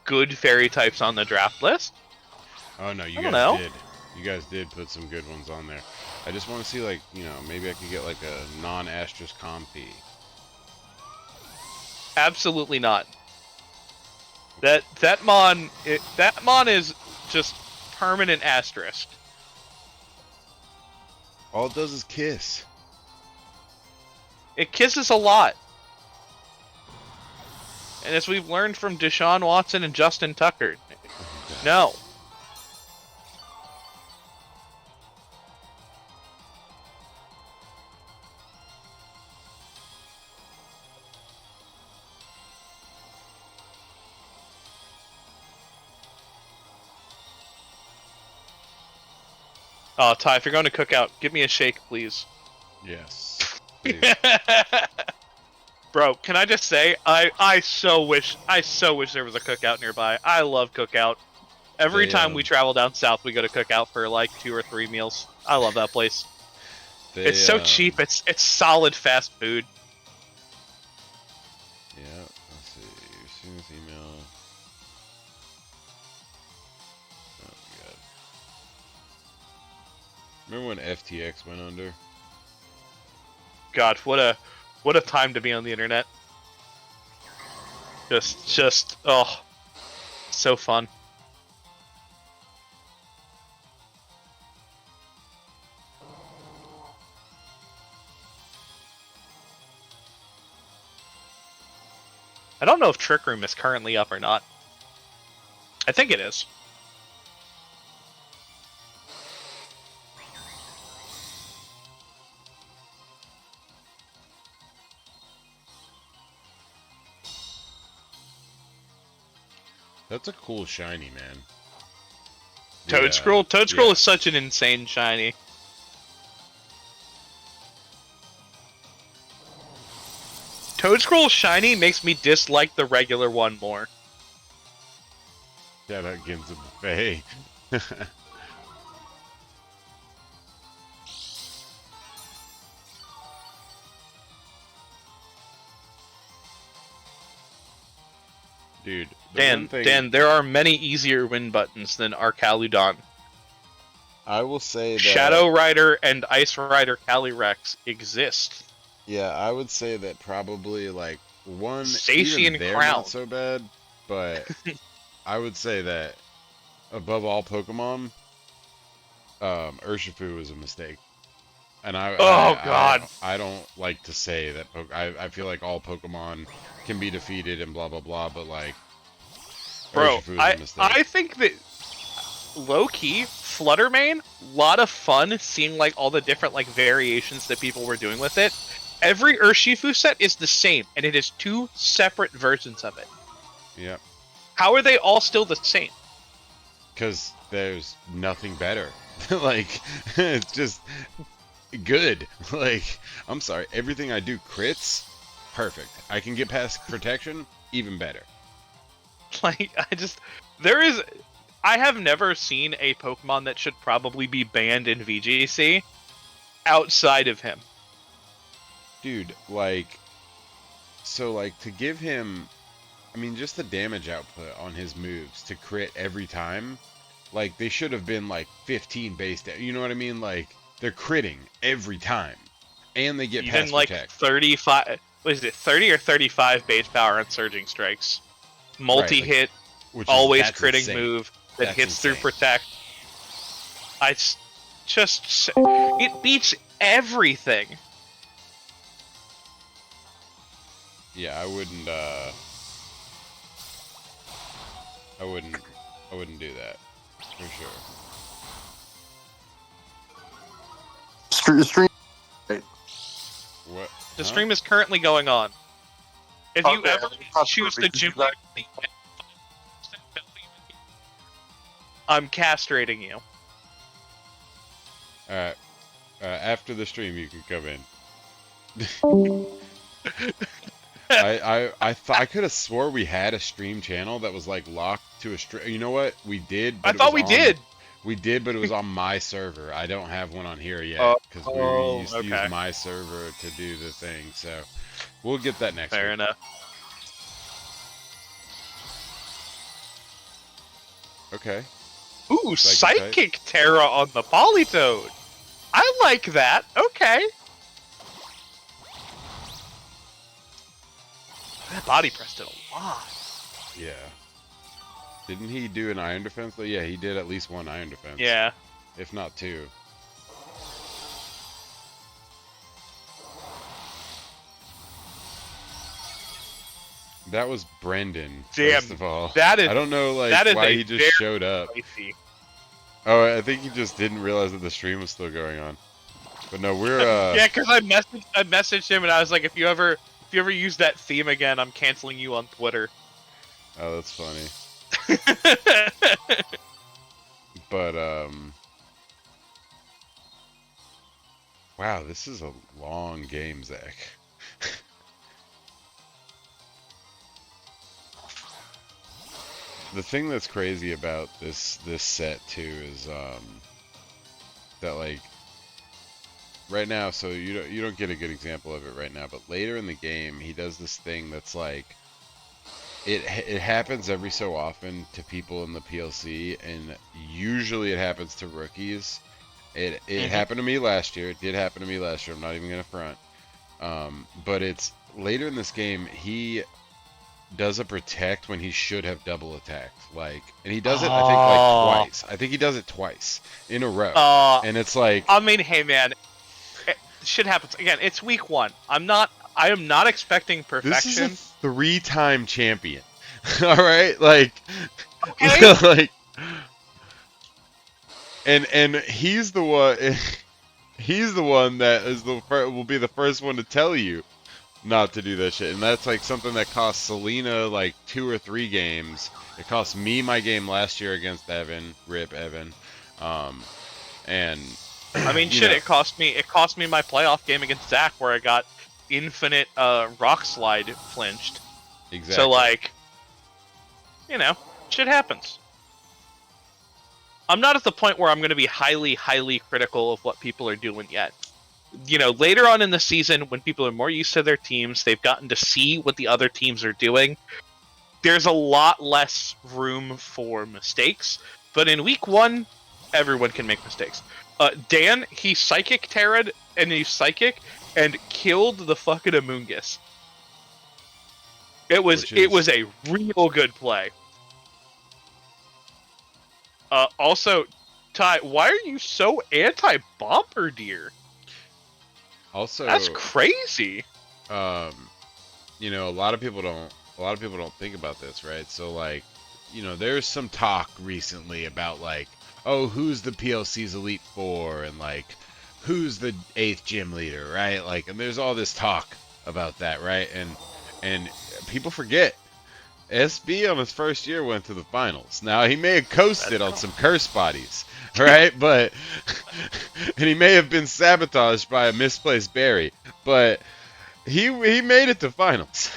good fairy types on the draft list. Oh no, you I don't guys know. did. You guys did put some good ones on there. I just want to see, like, maybe I could get like a non-Astrus Comfy. Absolutely not. That mon is just permanent asterisk. All it does is kiss. It kisses a lot. And as we've learned from Deshaun Watson and Justin Tucker, no. Oh, Ty, if you're going to cook out, give me a shake, please. Yes. Please. Bro, can I just say, I so wish there was a cookout nearby. I love cookout. Every time we travel down south, we go to cookout for like 2 or 3 meals. I love that place. It's so cheap. It's solid fast food. Yeah. Let's see. Your student's email. Oh my god. Remember when FTX went under? God, what a time to be on the internet. Just oh, so fun. I don't know if Trick Room is currently up or not. I think it is. That's a cool shiny, man. Toadscroll? Toadscroll yeah. is such an insane shiny. Toadscroll shiny makes me dislike the regular one more. Shout out Ginza Buffet. Dude, Dan, there are many easier win buttons than Arcaludon. I will say that Shadow Rider and Ice Rider Calyrex exist. Yeah, I would say that probably like one Satian even they're Crown. not so bad, but I would say that above all Pokemon, Urshifu was a mistake. And God. I don't like to say that I feel like all Pokemon can be defeated and blah blah blah, but like Bro, Urshifu was a mistake. I think that low-key, Fluttermane, lot of fun seeing like all the different like variations that people were doing with it. Every Urshifu set is the same, and it is 2 separate versions of it. Yeah. How are they all still the same? Because there's nothing better. Like, it's just good. Like, I'm sorry, everything I do crits, perfect. I can get past protection, even better. Like, I have never seen a Pokemon that should probably be banned in VGC outside of him. Dude, like, so, like, to give him, I mean, just the damage output on his moves to crit every time, like, they should have been, like, 15 base damage. You know what I mean? Like, they're critting every time. And they get Even past like protect. 35, what is it, 30 or 35 base power on Surging Strikes. Right, like, Multi-hit, that's always critting insane. move that That's hits through insane. Protect. It beats everything. Yeah, I wouldn't, I wouldn't do that for sure. Stream. What? The Huh? stream is currently going on. If you Okay, ever choose the gym, I'm castrating you. All right. After the stream, you can come in. I could have swore we had a stream channel that was like locked to a stream. You know what? We did, I but it was thought we on. did. We did, but it was on my server. I don't have one on here yet Oh, because we used to use okay. my server to do the thing. So we'll get that next Fair week. enough. Okay. Ooh, Psychic type. Psychic Terra on the Politoed. I like that. Okay. That body pressed it a lot. Yeah. Didn't he do an iron defense? Yeah, he did at least one iron defense. Yeah. If not two. That was Brendan, Damn, first of all. that is I don't know like that is why a he just very showed up. spicy. Oh, I think he just didn't realize that the stream was still going on. But no, we're Yeah, because I messaged him and I was like, if you ever use that theme again, I'm canceling you on Twitter. oh, that's funny. But wow, this is a long game, Zach. The thing that's crazy about this set too is that like right now, so you don't get a good example of it right now, but later in the game he does this thing that's like it happens every so often to people in the PLC, and usually it happens to rookies. It happened to me last year. It did happen to me last year. I'm not even gonna front. But it's later in this game he does a protect when he should have double attacked, like, and he does it I think like twice. I think he does it twice in a row, and it's like, I mean, hey man, shit happens. Again, it's week 1. I am not expecting perfection. this is a 3-time champion. All right, like, Okay. like, and he's the one. He's the one that is will be the first one to tell you not to do that shit, and that's like something that cost Selena like 2 or 3 games. It cost me my game last year against Evan. Rip Evan. And I mean, you shit. know, It cost me my playoff game against Zach where I got infinite rock slide flinched. exactly. So like, shit happens. I'm not at the point where I'm going to be highly critical of what people are doing yet. Later on in the season, when people are more used to their teams, they've gotten to see what the other teams are doing. There's a lot less room for mistakes. But in week 1, everyone can make mistakes. Dan, he Psychic Terra'd and he Psychic and killed the fucking Amoonguss. It was a real good play. Also, Ty, why are you so anti-Bombardier? Also, that's crazy. A lot of people don't think about this, right? So like, there's some talk recently about like, oh, who's the PLC's Elite Four, and like, who's the eighth gym leader, right? Like, and there's all this talk about that, right? And people forget SB on his first year went to the finals. Now he may have Let's coasted on go. some curse bodies, right? But and he may have been sabotaged by a misplaced berry, but he made it to finals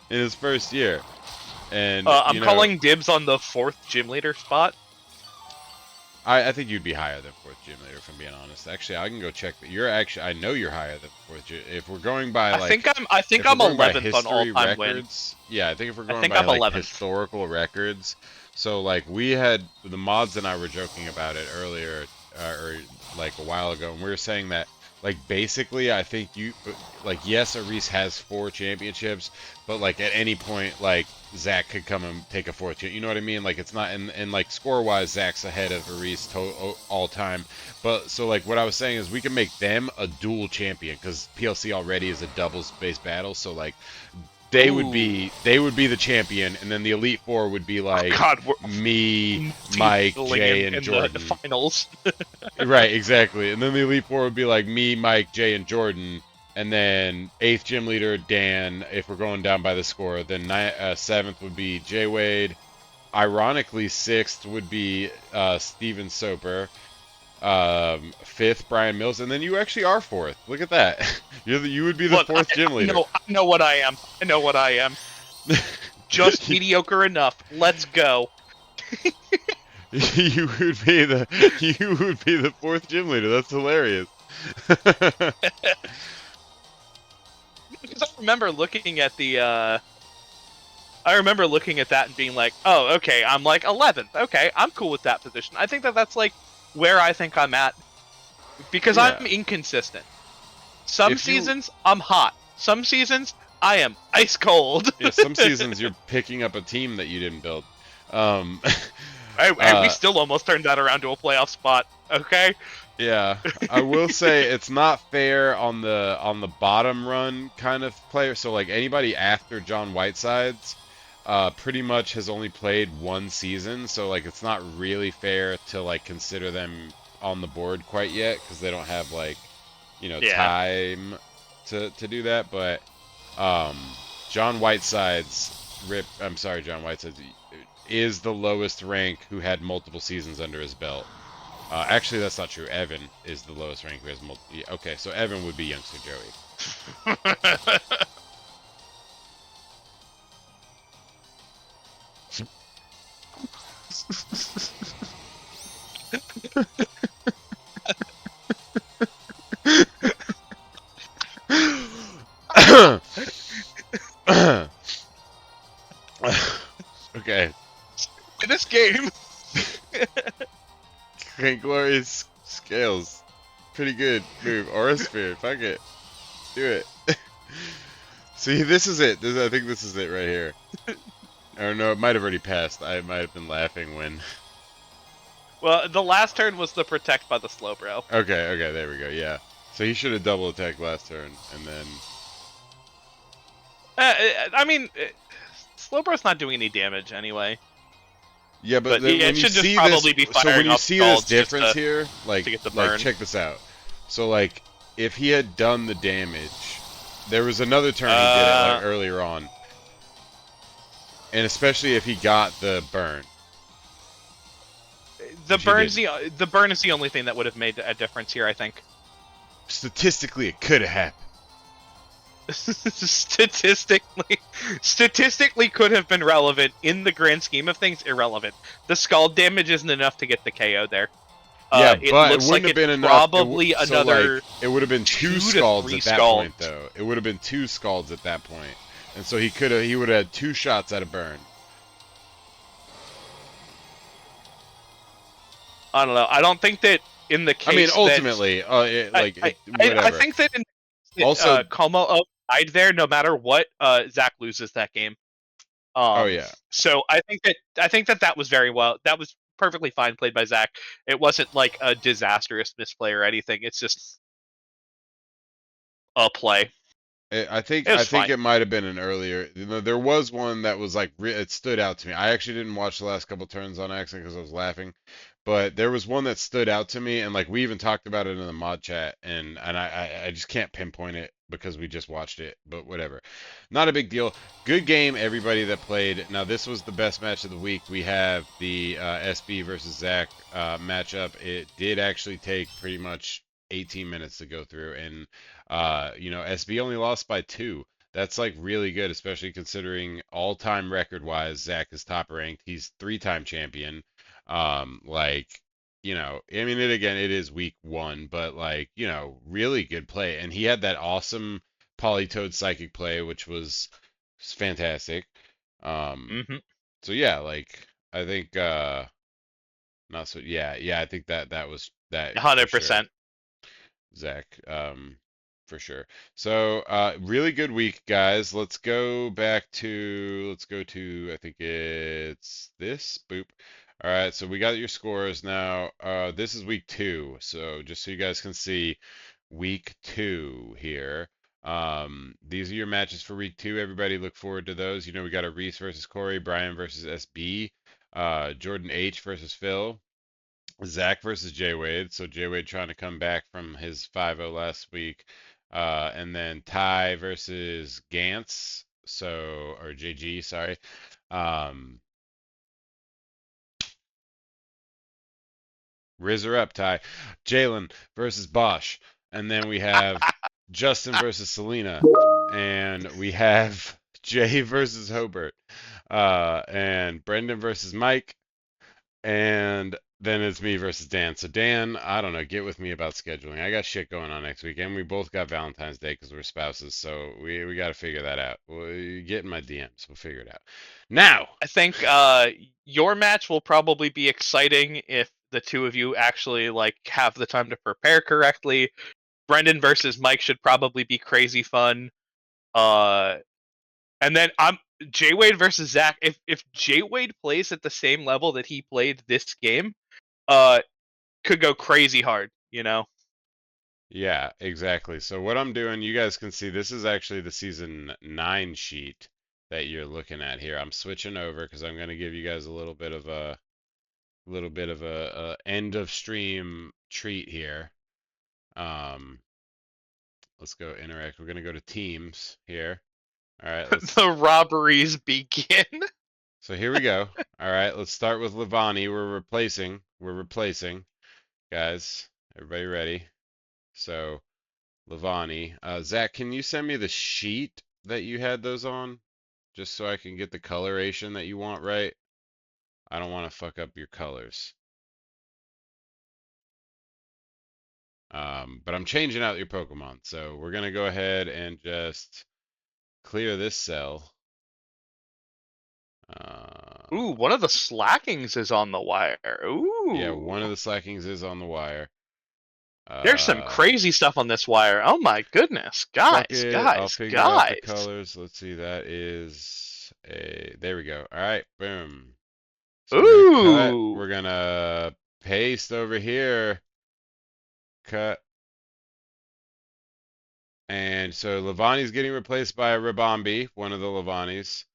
in his first year. And I'm calling dibs on the fourth gym leader spot. I think you'd be higher than fourth gym leader, if I'm being honest. Actually, I can go check. But you're actually, I know you're higher than fourth gym. If we're going by like, I think if we're I'm going by 11th on all history time win. records, yeah, I think if we're I going think by I'm like 11th. historical records, so like we had the mods and I were joking about it earlier, or like a while ago, and we were saying that like basically, I think you like yes, Aris has 4 championships, but like at any point, like Zach could come and take a fourth. You know what I mean? Like it's not, and like score wise, Zach's ahead of Aris all time. But so like what I was saying is we can make them a dual champion because PLC already is a doubles based battle. So like Ooh. they would be the champion, and then the Elite Four would be Oh like God, we're me, Mike, multi-battling Jay, and in the Jordan. finals. Right, exactly. And then the Elite Four would be like me, Mike, Jay, and Jordan. And then eighth gym leader Dan, if we're going down by the score. Then seventh would be Jay Wade. Ironically, sixth would be Steven Soper. Fifth Brian Mills, and then you actually are fourth. Look at that. You would be the Look, fourth gym leader. I know what I am. I know what I am. Just mediocre enough. Let's go. You would be the fourth gym leader. That's hilarious. Because I remember looking at that and being like, oh, okay, I'm like 11th. Okay, I'm cool with that position. I think that that's like where I think I'm at because I'm Yeah. inconsistent. Some If you seasons I'm hot. Some seasons I am ice cold. Yeah, some seasons you're picking up a team that you didn't build. Um, Hey, we uh, still almost turned that around to a playoff spot. Okay. yeah, I will say it's not fair on the bottom run kind of player. So like anybody after John Whiteside's, pretty much has only played 1 season. So like it's not really fair to like consider them on the board quite yet because they don't have like Yeah. time to do that. But um, John Whiteside's rip. I'm sorry, John Whiteside's is the lowest rank who had multiple seasons under his belt. Actually, that's not true. Evan is the lowest rank who has multiple. Yeah, okay, so Evan would be youngster Joey. Okay. This game. Great glorious scales. Pretty good move. Aura sphere. Fuck it. Do it. See, this is it. I think this is it right here. Or no, it might have already passed. I might have been laughing when. Well, the last turn was the protect by the slow bro. Okay, there we go. Yeah. So he should have double attacked last turn, and then. I mean, Slowbro's not doing any damage anyway. Yeah, but But then yeah, when it you should just see this, probably be so when firing you off see this scalds just difference here, to get the like burn. check this out. So like, if he had done the damage, there was another turn he did it like Uh, earlier on, and especially if he got the burn, which he didn't. the burn is the only thing that would have made a difference here. I think. Statistically, it could have happened. Statistically could have been relevant in the grand scheme of things. Irrelevant. The scald damage isn't enough to get the KO there. Yeah, It but it looks wouldn't like have it's been enough. probably So like, another it would have been two 2 to 3 scalds at that point, scalds. though. It would have been two scalds at that point, and so he would have had 2 shots at a burn. I don't know. I don't think that in the I mean, case that ultimately, I whatever. think that in Also, Como died there, no matter what, Zach loses that game. oh yeah, So I think that that was very well. That was perfectly fine played by Zach. It wasn't like a disastrous misplay or anything. It's just a play. It I was think fine. it might have been an earlier. There was one that was like it stood out to me. I actually didn't watch the last couple turns on accident because I was laughing, but there was one that stood out to me, and like we even talked about it in the mod chat, and I just can't pinpoint it because we just watched it, but whatever. Not a big deal. Good game, everybody that played. Now this was the best match of the week. We have the SB versus Zach matchup. It did actually take pretty much 18 minutes to go through, and SB only lost by two. That's like really good, especially considering all-time record-wise, Zach is top ranked. He's three-time champion. Like, I mean, it is week one, but like, really good play. And he had that awesome Polytoad psychic play, which was fantastic. Um, Hmm. so yeah, like, I think, not so, yeah, I think that was that for sure. 100%. Zach, for sure. So, really good week, guys. Let's go to, I think it's this. Boop. All right, so we got your scores now. This is week two. So just so you guys can see, week two here. These are your matches for week two. Everybody look forward to those. We got a Reese versus Corey, Brian versus SB, Jordan H versus Phil. Zach versus Jay Wade. So Jay Wade trying to come back from his 5-0 last week. And then Ty versus Gantz. Or JG, sorry. Um, Rizzer up, Ty. Jalen versus Bosch. And then we have Justin versus Selena. And we have Jay versus Hobart. And Brendan versus Mike. And then it's me versus Dan. So Dan, I don't know, get with me about scheduling. I got shit going on next week, and we both got Valentine's Day because we're spouses. So we got to figure that out. Well, you get in my DMs. We'll figure it out. Now, I think your match will probably be exciting if the two of you actually like have the time to prepare correctly. Brendan versus Mike should probably be crazy fun. Uh, and then I'm Jay Wade versus Zach. If Jay Wade plays at the same level that he played this game, uh, could go crazy hard. You know. yeah, exactly. So what I'm doing, you guys can see this is actually the season 9 sheet that you're looking at here. I'm switching over because I'm going to give you guys a little bit of a end of stream treat here. Um, let's go interact. We're gonna go to teams here. All right, let's. The robberies begin. So here we go. All right, let's start with Lavani. We're replacing, guys. Everybody ready? So Lavani. Zach, can you send me the sheet that you had those on, just so I can get the coloration that you want right? I don't want to fuck up your colors. But I'm changing out your Pokemon, so we're gonna go ahead and just clear this cell. Ooh, Uh, one of the slackings is on the wire. Yeah, one Ooh. of the slackings is on the wire. There's some Uh, crazy stuff on this wire. Oh my goodness. fuck Guys, it. I'll guys, figure out the guys. colors. Let's see. That is a. There we go. All right. Boom. So we're gonna cut. Ooh. We're gonna paste over here. Cut. And so Lavani's getting replaced by a Rabombi, one of the Lavanis.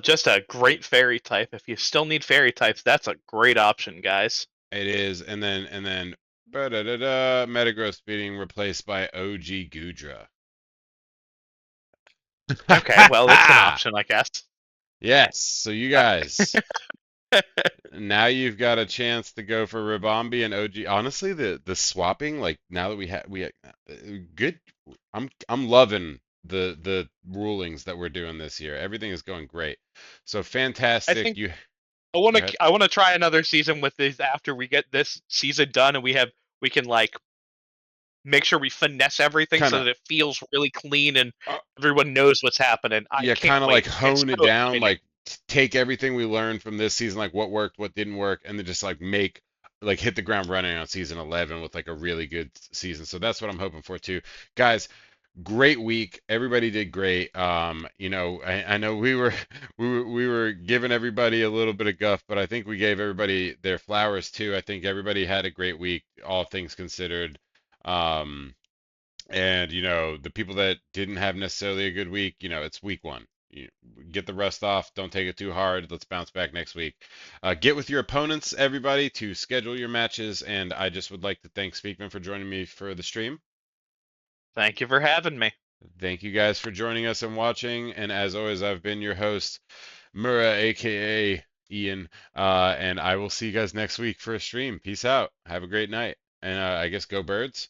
Just a great fairy type. If you still need fairy types, that's a great option, guys. It is, and then da Metagross being replaced by OG Gudra. Okay, well, it's an option, I guess. Yes. So you Uh, guys. Now you've got a chance to go for Ribombi and OG. Honestly, the swapping, like now that good. I'm loving the rulings that we're doing this year. Everything is going great. So I fantastic. think You I want go to ahead. I want to try another season with this after we get this season done and we can like make sure we finesse everything Kind so of that it feels really clean and uh, everyone knows what's happening. I yeah, can't kind of like wait. It's hone it so down, exciting. like take everything we learned from this season, like what worked, what didn't work, and then just like hit the ground running on season 11 with like a really good season. So that's what I'm hoping for too. Guys, great week. Everybody did great. I know we were giving everybody a little bit of guff, but I think we gave everybody their flowers too. I think everybody had a great week, all things considered. Um, and the people that didn't have necessarily a good week, it's week one. you get the rust off. Don't take it too hard. Let's bounce back next week. Get with your opponents, everybody, to schedule your matches. And I just would like to thank Speakman for joining me for the stream. Thank you for having me. Thank you guys for joining us and watching. And as always, I've been your host, Mura, aka Ian. And I will see you guys next week for a stream. Peace out. Have a great night. And I guess go birds.